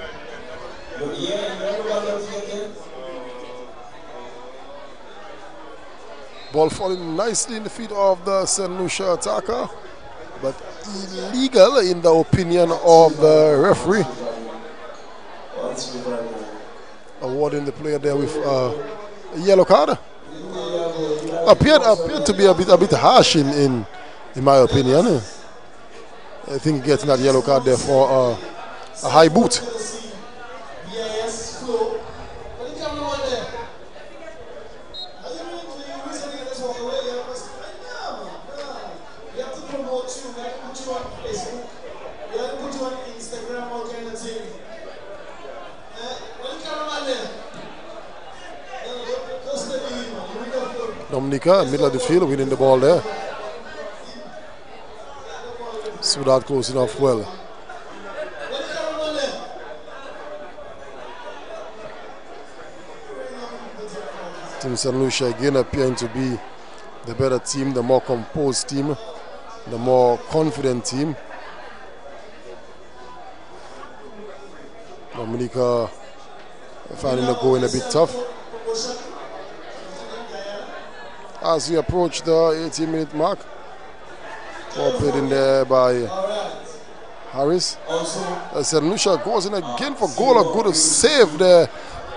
Yeah, everybody else again. Ball falling nicely in the feet of the St. Lucia attacker, but illegal in the opinion of the referee. Awarding the player there with a yellow card. Appeared to be a bit harsh in my opinion. I think getting that yellow card there for a high boot. Dominica, middle of the field, winning the ball there. So that close enough well. Team St. Lucia again appearing to be the better team, the more composed team, the more confident team. Dominica finding the going a bit tough. As we approach the 18-minute mark, ball played in there by Harris. St. Lucia goes in again for goal. A good save there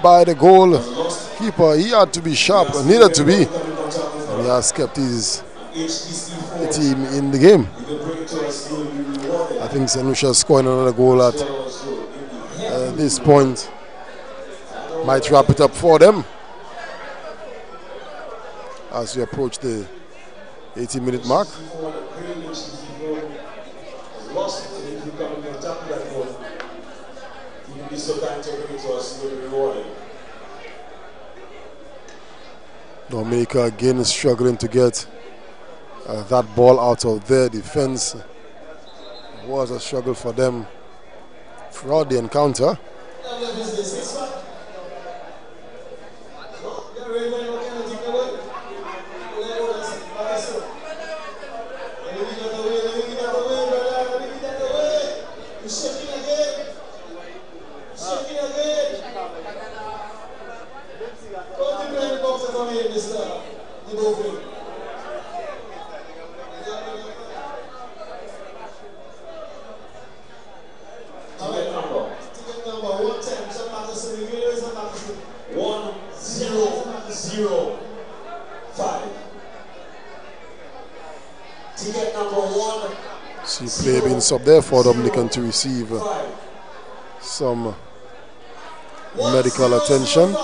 by the goalkeeper. He had to be sharp, needed to be. And he has kept his team in the game. I think St. Lucia scoring another goal at this point might wrap it up for them as we approach the 18-minute mark. Dominica again is struggling to get that ball out of their defense. It was a struggle for them throughout the encounter. See play being sub there for Dominican to receive some medical attention.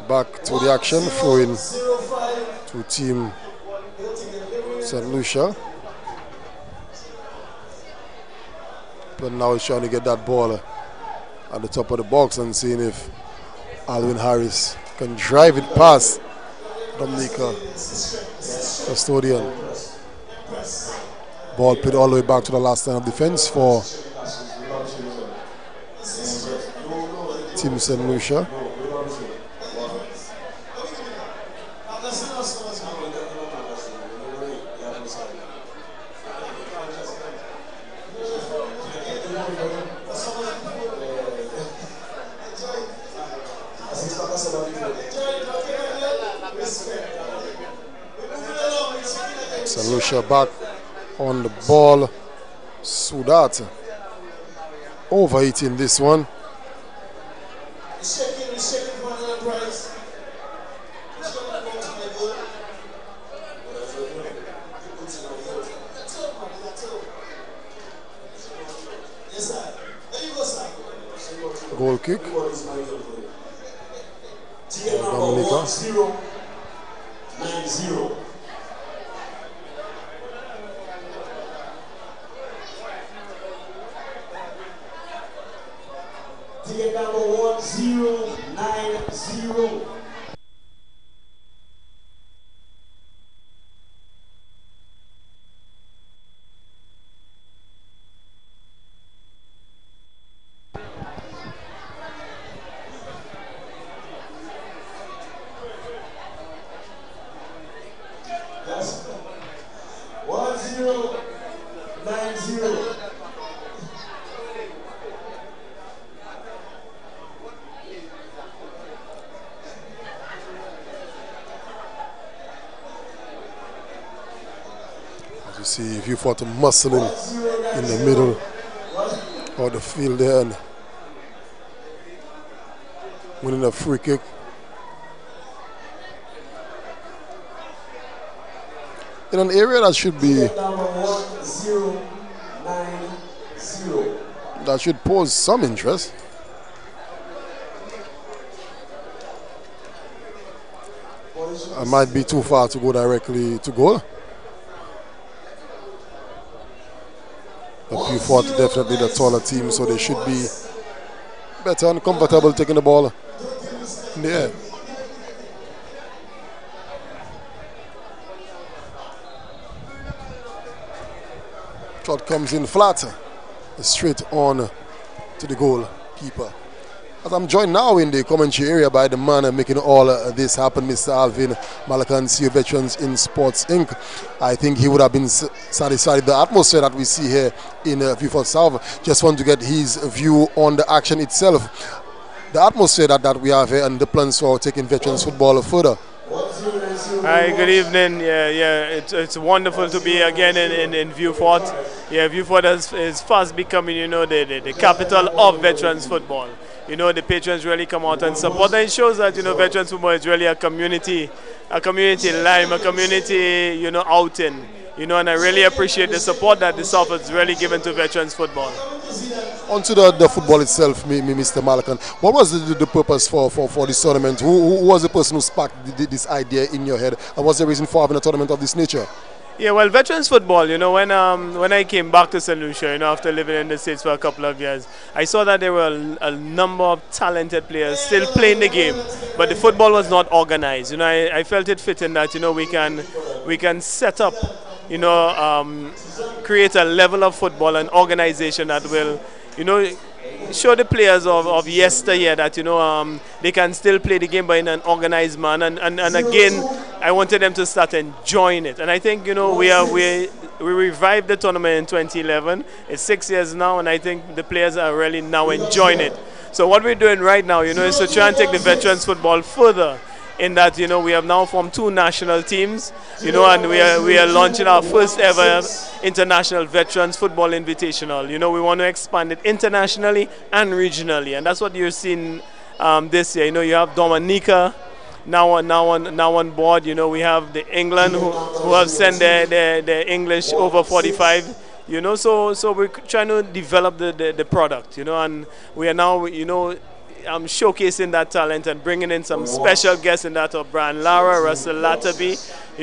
Back to the action, throwing to team St. Lucia. But now he's trying to get that ball at the top of the box and seeing if Alvin Harris can drive it past Dominica custodian. Ball played all the way back to the last line of defense for Team St. Lucia. St. Lucia back on the ball. Sudat overeating this one. Goal kick. Dominica. 9-0. Ticket number 1090. That's 1090. You see, if you fought a muscling in the middle of the field there and winning a free kick. In an area that should be, that should pose some interest. It might be too far to go directly to goal. But Beaufort definitely the taller team, so they should be better and comfortable taking the ball in the air. Shot comes in flat, straight on to the goalkeeper. As I'm joined now in the commentary area by the man making all this happen, Mr. Alvin Malakan, SLU Veterans in Sports Inc. I think he would have been satisfied with the atmosphere that we see here in Viewfort South. Just want to get his view on the action itself, the atmosphere that we have here, and the plans for taking veterans football further. Hi, good evening. It's wonderful to be again in Viewfort. Viewfort is fast becoming, the capital of veterans football. The patrons really come out and support, and it shows that, veterans football is really a community lime, a community, outing. And I really appreciate the support that the South has really given to veterans football. Onto the football itself, Mr. Malakan. What was the purpose for this tournament? Who was the person who sparked this idea in your head? And what's the reason for having a tournament of this nature? Yeah, well, veterans football, when I came back to St. Lucia, after living in the States for a couple of years, I saw that there were a number of talented players still playing the game, but the football was not organized. I felt it fitting that, we can set up, create a level of football and organization that will, show the players of yesteryear that they can still play the game but in an organized manner, and again I wanted them to start enjoying it. And I think we revived the tournament in 2011. It's 6 years now, and I think the players are really now enjoying it. So what we're doing right now is to try and take the veterans football further, in that we have now formed 2 national teams, and we are launching our first ever international veterans football invitational. We want to expand it internationally and regionally, and that's what you're seeing this year. You have Dominica now on board. We have the England who have sent their English over 45. So we're trying to develop the product. And we are now showcasing that talent and bringing in some special guests in that of Brian Lara, Russell Latterby,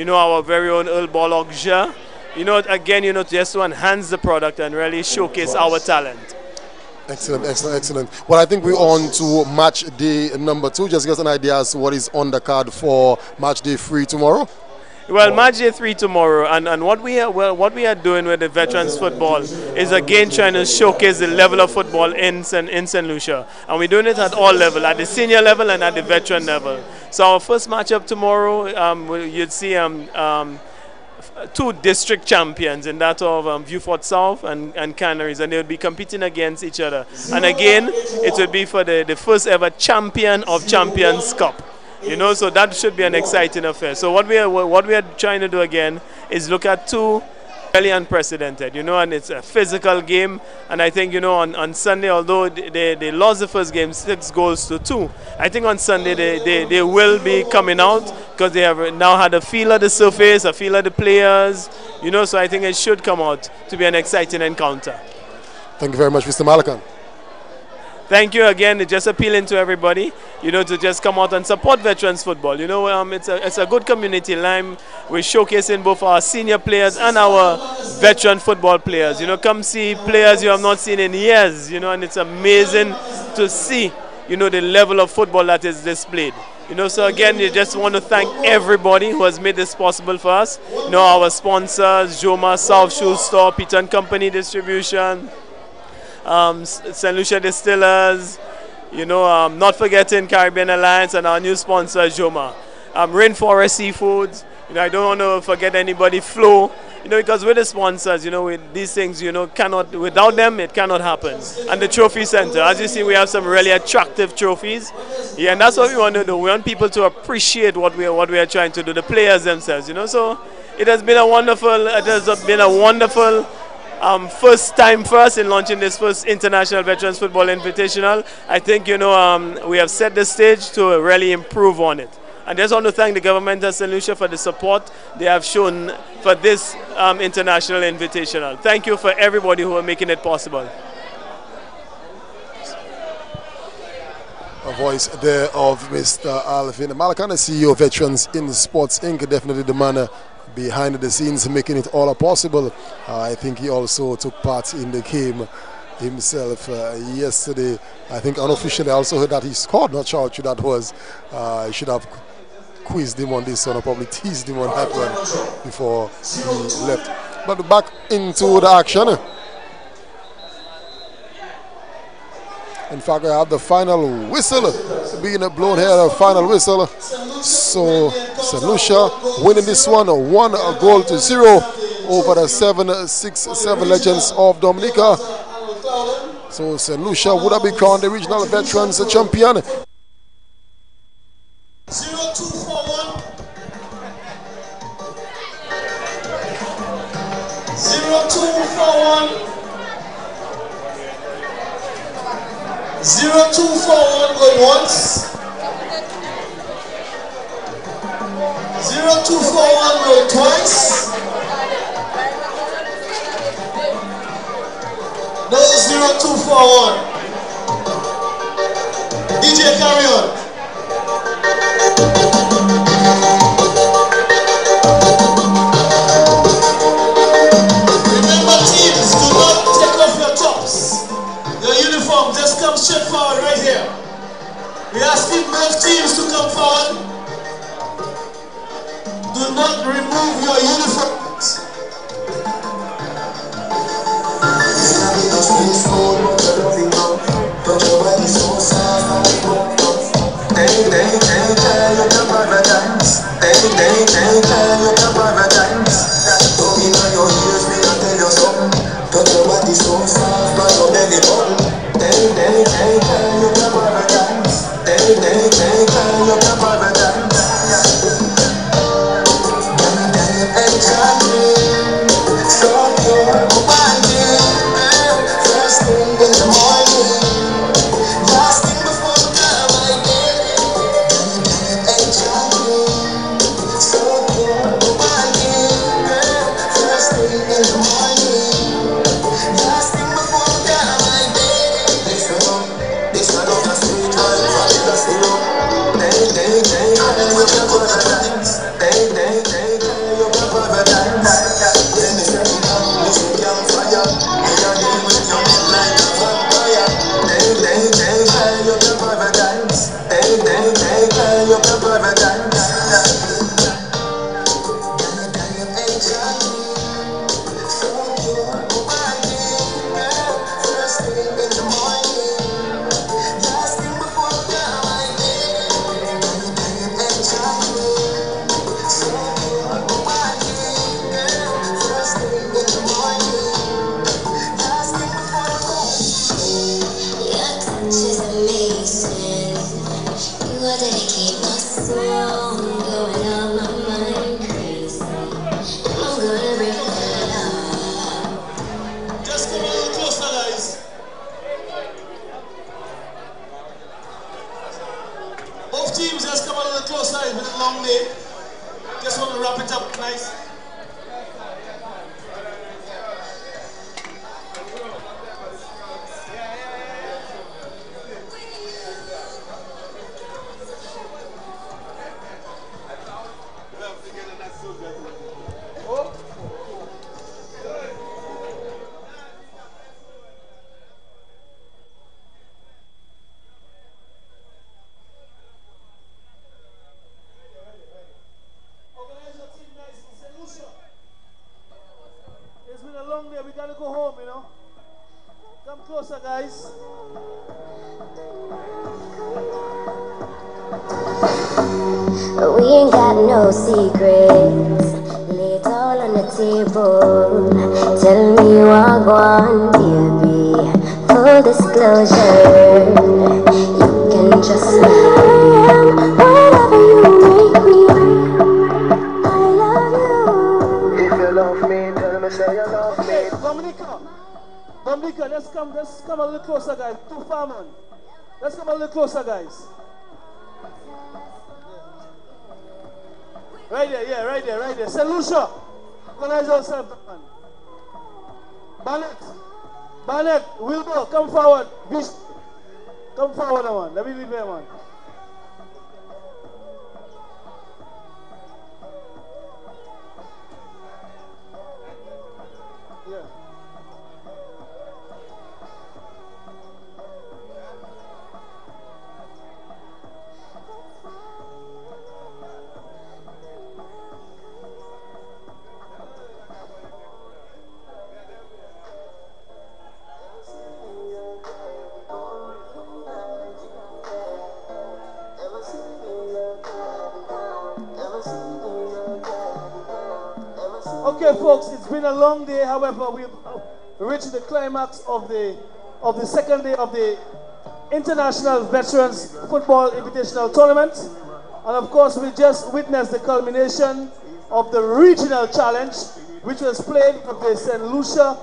our very own Earl Bologja. Again, just to enhance the product and really showcase our talent. Excellent. Well, I think we're on to match day number 2. Just give us an idea as to what is on the card for match day 3 tomorrow. Well, match day 3 tomorrow, and what we are doing with the veterans football is again trying to showcase the level of football in St. Lucia, and we're doing it at all levels, at the senior level and at the veteran level. So our first matchup tomorrow, you'd see 2 district champions in that of Viewfort South and Canaries, and they would be competing against each other. And again, it would be for the first ever champion of Champions Cup. So that should be an exciting affair. So what we are trying to do again is look at 2 really unprecedented, and it's a physical game. And I think, on Sunday, although they lost the first game 6-2, I think on Sunday they will be coming out because they have now had a feel of the surface, a feel of the players, so I think it should come out to be an exciting encounter. Thank you very much, Mr. Malakan. Thank you again. Just appealing to everybody, to just come out and support veterans football. It's a good community lime. We're showcasing both our senior players and our veteran football players. Come see players you have not seen in years. And it's amazing to see, the level of football that is displayed. So again, you just want to thank everybody who has made this possible for us. Our sponsors, Joma South Shoe Store, Peter & Company Distribution, St. Lucia Distillers, not forgetting Caribbean Alliance and our new sponsor, Joma. Rainforest Seafoods, I don't want to forget anybody, Flow, because with the sponsors, with these things, without them, it cannot happen. And the Trophy Center, as you see, we have some really attractive trophies. Yeah, and that's what we want to do. We want people to appreciate what we are trying to do, the players themselves, So it has been a wonderful first time for us in launching this first International Veterans Football Invitational. I think, we have set the stage to really improve on it. And I just want to thank the government of St. Lucia for the support they have shown for this International Invitational. Thank you for everybody who are making it possible. A voice there of Mr. Alvin Malakan, CEO of Veterans in Sports Inc. Definitely the man behind the scenes making it all possible. I think he also took part in the game himself yesterday. I think unofficially I also heard that he scored. Not sure how true that was. I should have quizzed him on this one or probably teased him on that one before he left. But back into the action. In fact, I have the final whistle being blown here, the final whistle. So St. Lucia winning this one 1-0 over the 7-6-7 Legends of Dominica. So St. Lucia would have been crowned the regional veterans champion. 0-2-4-1. 0-2-4-1. 0-2-4-1 going once. 0-2-4-1 going twice. No 0-2-4-1. DJ carry on. Remember teams, do not take off your tops. Your uniform, just come straight forward right here. We're asking both teams to come forward. Do not remove your uniforms. Dominica, let's come a little closer, guys. Too far, man. Let's come a little closer, guys. Right there, yeah, right there. St. Lucia, organize yourself, man. Barnett, Wilbur, come forward. Come forward, man. Let me be there, man. Okay, folks, it's been a long day. However, we've reached the climax of the second day of the International Veterans Football Invitational Tournament. And of course, we just witnessed the culmination of the regional challenge, which was played with the St. Lucia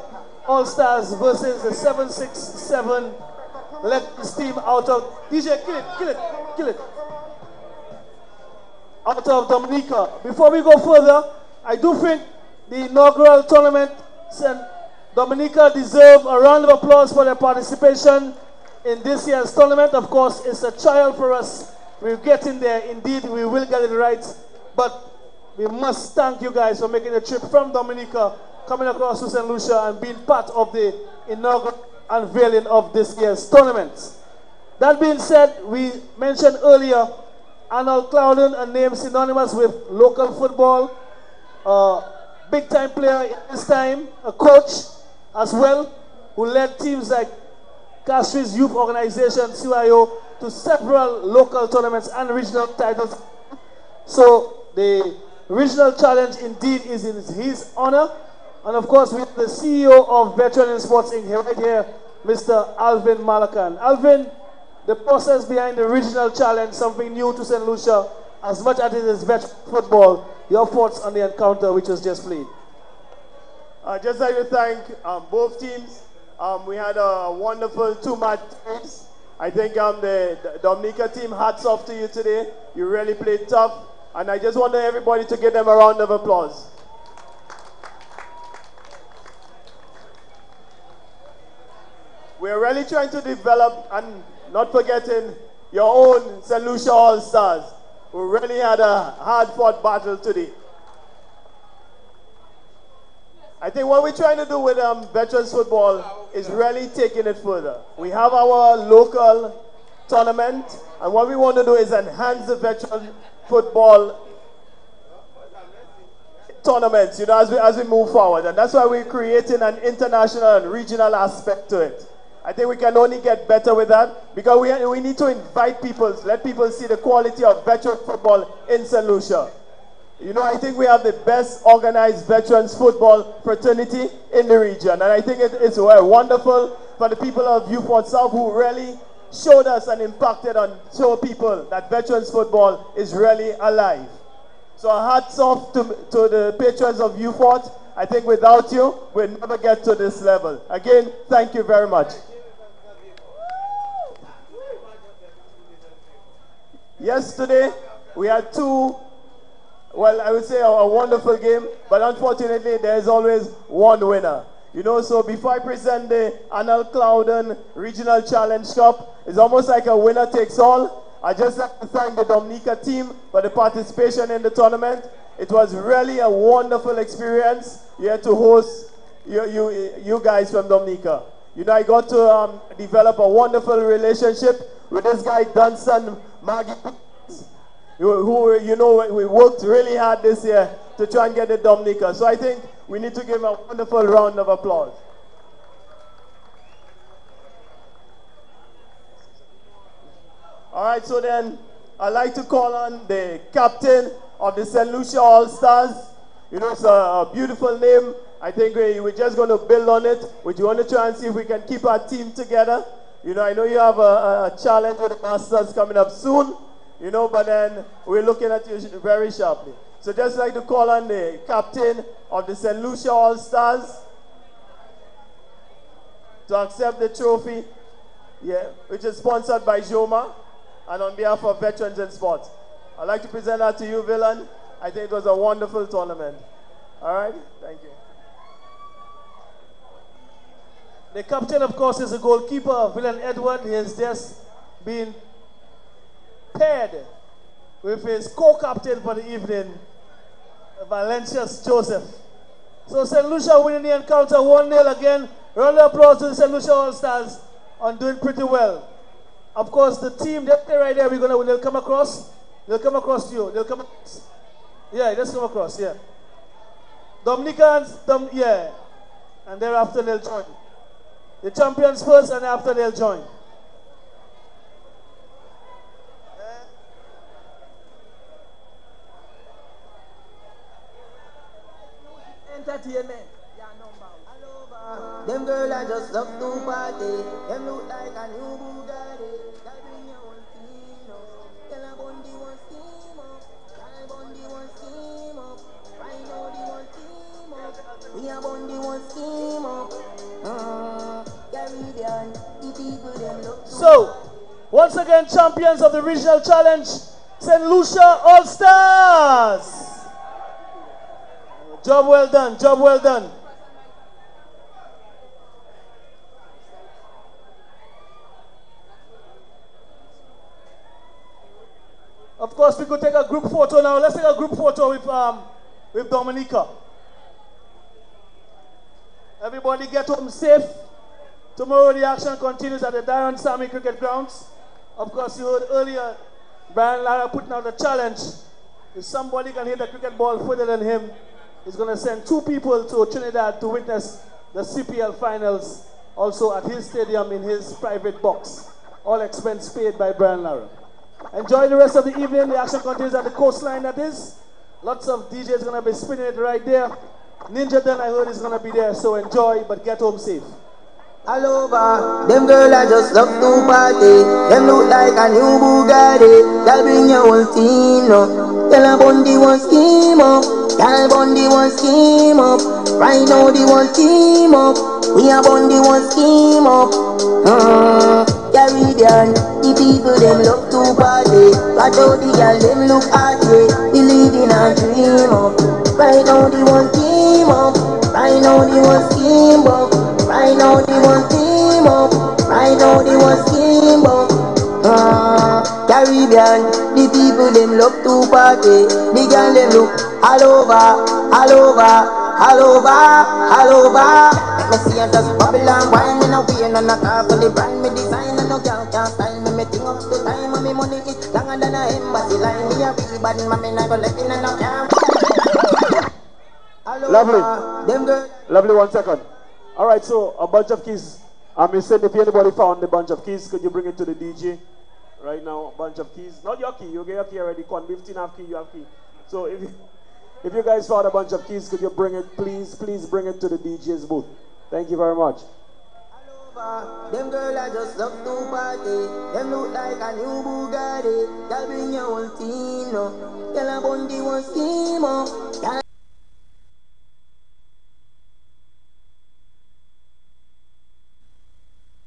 All-Stars versus the 767 Legends team out of DJ, kill it. Out of Dominica. Before we go further, I do think the inaugural tournament, St. Dominica deserve a round of applause for their participation in this year's tournament. Of course, it's a trial for us. We're getting there. Indeed, we will get it right. But we must thank you guys for making the trip from Dominica, coming across to St. Lucia and being part of the inaugural unveiling of this year's tournament. That being said, we mentioned earlier Arnold Clouden, a name synonymous with local football, big-time player in his time, a coach as well, who led teams like Castri's youth organization, CYO, to several local tournaments and regional titles. So the regional challenge indeed is in his honor. And of course, we have the CEO of Veteran in Sports Inc. right here, Mr. Alvin Malakan. Alvin, the process behind the regional challenge, something new to St. Lucia, as much as it is veteran football. Your thoughts on the encounter which was just played? Just like to thank both teams. We had a wonderful two-match series. I think the Dominica team, hats off to you today. You really played tough. And I just want everybody to give them a round of applause. We're really trying to develop, and not forgetting your own St. Lucia All-Stars, who really had a hard-fought battle today. I think what we're trying to do with veterans football is really taking it further. We have our local tournament, and what we want to do is enhance the veteran football tournaments, you know, as we move forward. And that's why we're creating an international and regional aspect to it. I think we can only get better with that because we need to invite people, let people see the quality of veteran football in St. Lucia. You know, I think we have the best organized veterans football fraternity in the region. And I think it's wonderful for the people of Viewport South who really showed us and impacted on show people that veterans football is really alive. So hats off to the patrons of Viewport. I think without you, we'll never get to this level. Again, thank you very much. Yesterday, we had two, well, I would say a wonderful game, but unfortunately, there is always one winner. You know, so before I present the Arnold Clouden Regional Challenge Cup, it's almost like a winner takes all. I just like to thank the Dominica team for the participation in the tournament. It was really a wonderful experience here to host you guys from Dominica. You know, I got to develop a wonderful relationship with this guy, Dunson Maggie, who, you know, we worked really hard this year to try and get the Dominica. So I think we need to give him a wonderful round of applause. All right, so then I'd like to call on the captain of the St. Lucia All-Stars. You know, it's a beautiful name. I think we're just going to build on it. We want to try and see if we can keep our team together. You know, I know you have a challenge with the Masters coming up soon, you know, but then we're looking at you very sharply. So just like to call on the captain of the St. Lucia All-Stars to accept the trophy, yeah, which is sponsored by Joma and on behalf of Veterans in Sports. I'd like to present that to you, Villain. I think it was a wonderful tournament. All right, thank you. The captain, of course, is the goalkeeper, Villain Edward. He has just been paired with his co-captain for the evening, Valencius Joseph. So St. Lucia winning the encounter 1-0 again. Round of applause to the St. Lucia All-Stars on doing pretty well. Of course, the team, they're right there, they'll come across. They'll come across to you. They'll come across. Yeah, just come across, yeah. Dominicans, yeah. And thereafter they'll join. The champions first, and after they'll join. entertainment. Them girls I just love to party. Them look like a new Bugatti. Girl bring your own team up. Tell a Bundy one team up. Girl Bundy one team up. Right now the one team up. We a Bundy one team up. Caribbean, the people them look. So, once again, champions of the regional challenge, St. Lucia All Stars. Job well done. Job well done. Of course, we could take a group photo now. Let's take a group photo with Dominica. Everybody get home safe. Tomorrow the action continues at the Darren Sammy Cricket Grounds. Of course, you heard earlier, Brian Lara putting out a challenge. If somebody can hit the cricket ball further than him, he's going to send 2 people to Trinidad to witness the CPL finals, also at his stadium in his private box. All expense paid by Brian Lara. Enjoy the rest of the evening. The action continues at the coastline, that is. Lots of DJs going to be spinning it right there. Ninja Den, I heard, is going to be there, so enjoy, but get home safe. All over, them girls I just love to party. Them look like a new Bugatti. Girl bring your whole team up. Tell a Bundy one scheme up. Girl Bundy one scheme up. Right now the one team up. We a Bundy one scheme up. Caribbean, the people them love to party. But all the girl them look heartbreak. Believe in a dream up. Right now the one team up. Right now the one scheme up. Right now the one team up. Right now the one scheme up. Caribbean, the people them love to party. The girl them look all over, all over, all over, all over. Let me see you just bubble and wine in a way and a car for the brand me design and no girl can't style me. Me think up the time and me money is longer than a embassy line. Me a big bad man, me not go left in and no camp. Lovely. Lovely, 1 second. All right, so a bunch of keys. I'm saying if anybody found a bunch of keys, could you bring it to the DJ? Right now, a bunch of keys. Not your key. You get your key already. Con 15 have key, you have key. So if you guys found a bunch of keys, could you bring it, please bring it to the DJ's booth. Thank you very much. Them girls I just love to party. Them look like a new Bugatti. Girl bring your whole team up. Tell a Bundy one scheme up.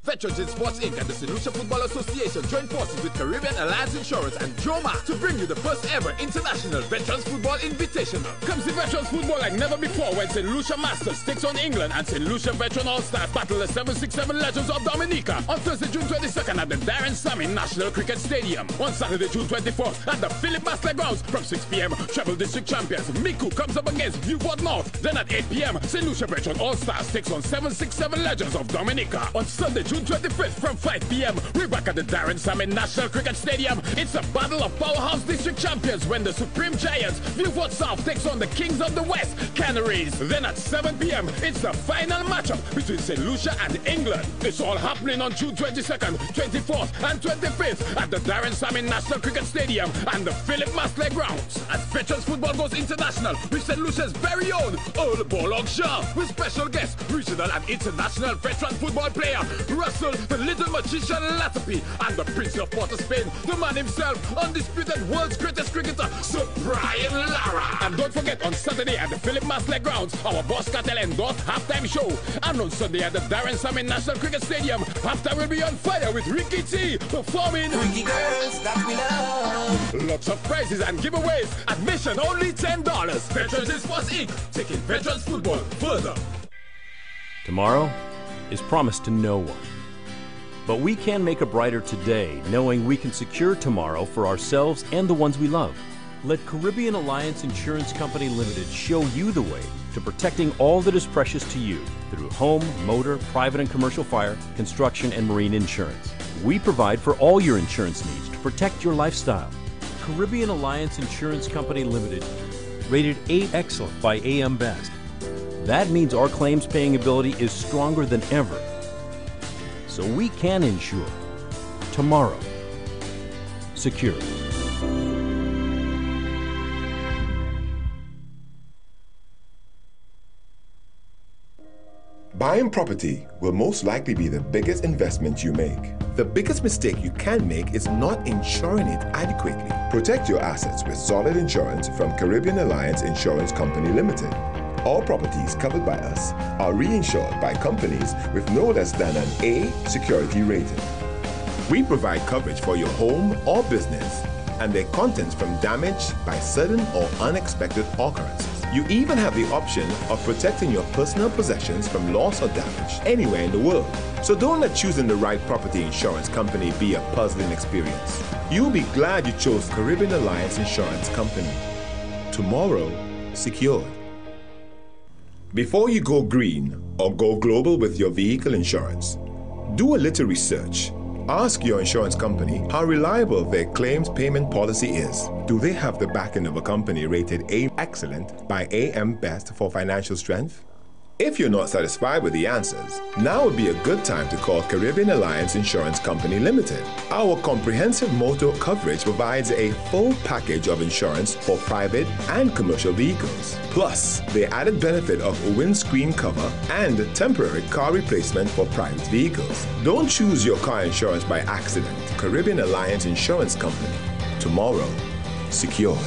Veterans in Sports Inc. and the St. Lucia Football Association join forces with Caribbean Alliance Insurance and Joma to bring you the first ever International Veterans Football Invitational. Come see Veterans Football like never before when St. Lucia Masters takes on England and St. Lucia Veteran All-Stars battle the 767 Legends of Dominica on Thursday, June 22nd at the Darren Sammy National Cricket Stadium. On Saturday, June 24th at the Philip Masler Grounds from 6 p.m. Treble District Champions Miku comes up against Newport North. Then at 8 p.m. St. Lucia Veteran All-Stars takes on 767 Legends of Dominica. On Sunday, June 25th from 5 p.m. We're back at the Darren Sammy National Cricket Stadium. It's a battle of powerhouse district champions when the Supreme Giants, Newport South, takes on the Kings of the West, Canaries. Then at 7 p.m. it's the final matchup between St. Lucia and England. It's all happening on June 22nd, 24th and 25th at the Darren Sammy National Cricket Stadium and the Philip Masler Grounds. As Veterans Football goes international with St. Lucia's very own Earl Borlong Shaw, with special guests, regional and international veteran football player Russell the Little Magician Latapi, and the Prince of Port of Spain, the man himself, undisputed world's greatest cricketer, Sir Brian Lara. And don't forget, on Saturday at the Philip Masler Grounds, our Boss Cartel endorsed halftime show. And on Sunday at the Darren Sammy National Cricket Stadium, halftime will be on fire with Ricky T performing Ricky Girls That We Love. Lots of prizes and giveaways. Admission only $10. Veterans in Sports Inc. Taking veterans football further. Tomorrow is promised to no one. But we can make a brighter today, knowing we can secure tomorrow for ourselves and the ones we love. Let Caribbean Alliance Insurance Company Limited show you the way to protecting all that is precious to you through home, motor, private and commercial fire, construction, and marine insurance. We provide for all your insurance needs to protect your lifestyle. Caribbean Alliance Insurance Company Limited, rated A Excellent by AM Best. That means our claims paying ability is stronger than ever. So we can ensure tomorrow secure. Buying property will most likely be the biggest investment you make. The biggest mistake you can make is not insuring it adequately. Protect your assets with solid insurance from Caribbean Alliance Insurance Company Limited. All properties covered by us are reinsured by companies with no less than an A security rating. We provide coverage for your home or business and their contents from damage by sudden or unexpected occurrences. You even have the option of protecting your personal possessions from loss or damage anywhere in the world. So don't let choosing the right property insurance company be a puzzling experience. You'll be glad you chose Caribbean Alliance Insurance Company. Tomorrow, secured. Before you go green or go global with your vehicle insurance, do a little research. Ask your insurance company how reliable their claims payment policy is. Do they have the backing of a company rated A Excellent by AM Best for financial strength? If you're not satisfied with the answers, now would be a good time to call Caribbean Alliance Insurance Company Limited. Our comprehensive motor coverage provides a full package of insurance for private and commercial vehicles, plus the added benefit of a windscreen cover and temporary car replacement for private vehicles. Don't choose your car insurance by accident. Caribbean Alliance Insurance Company. Tomorrow, secure.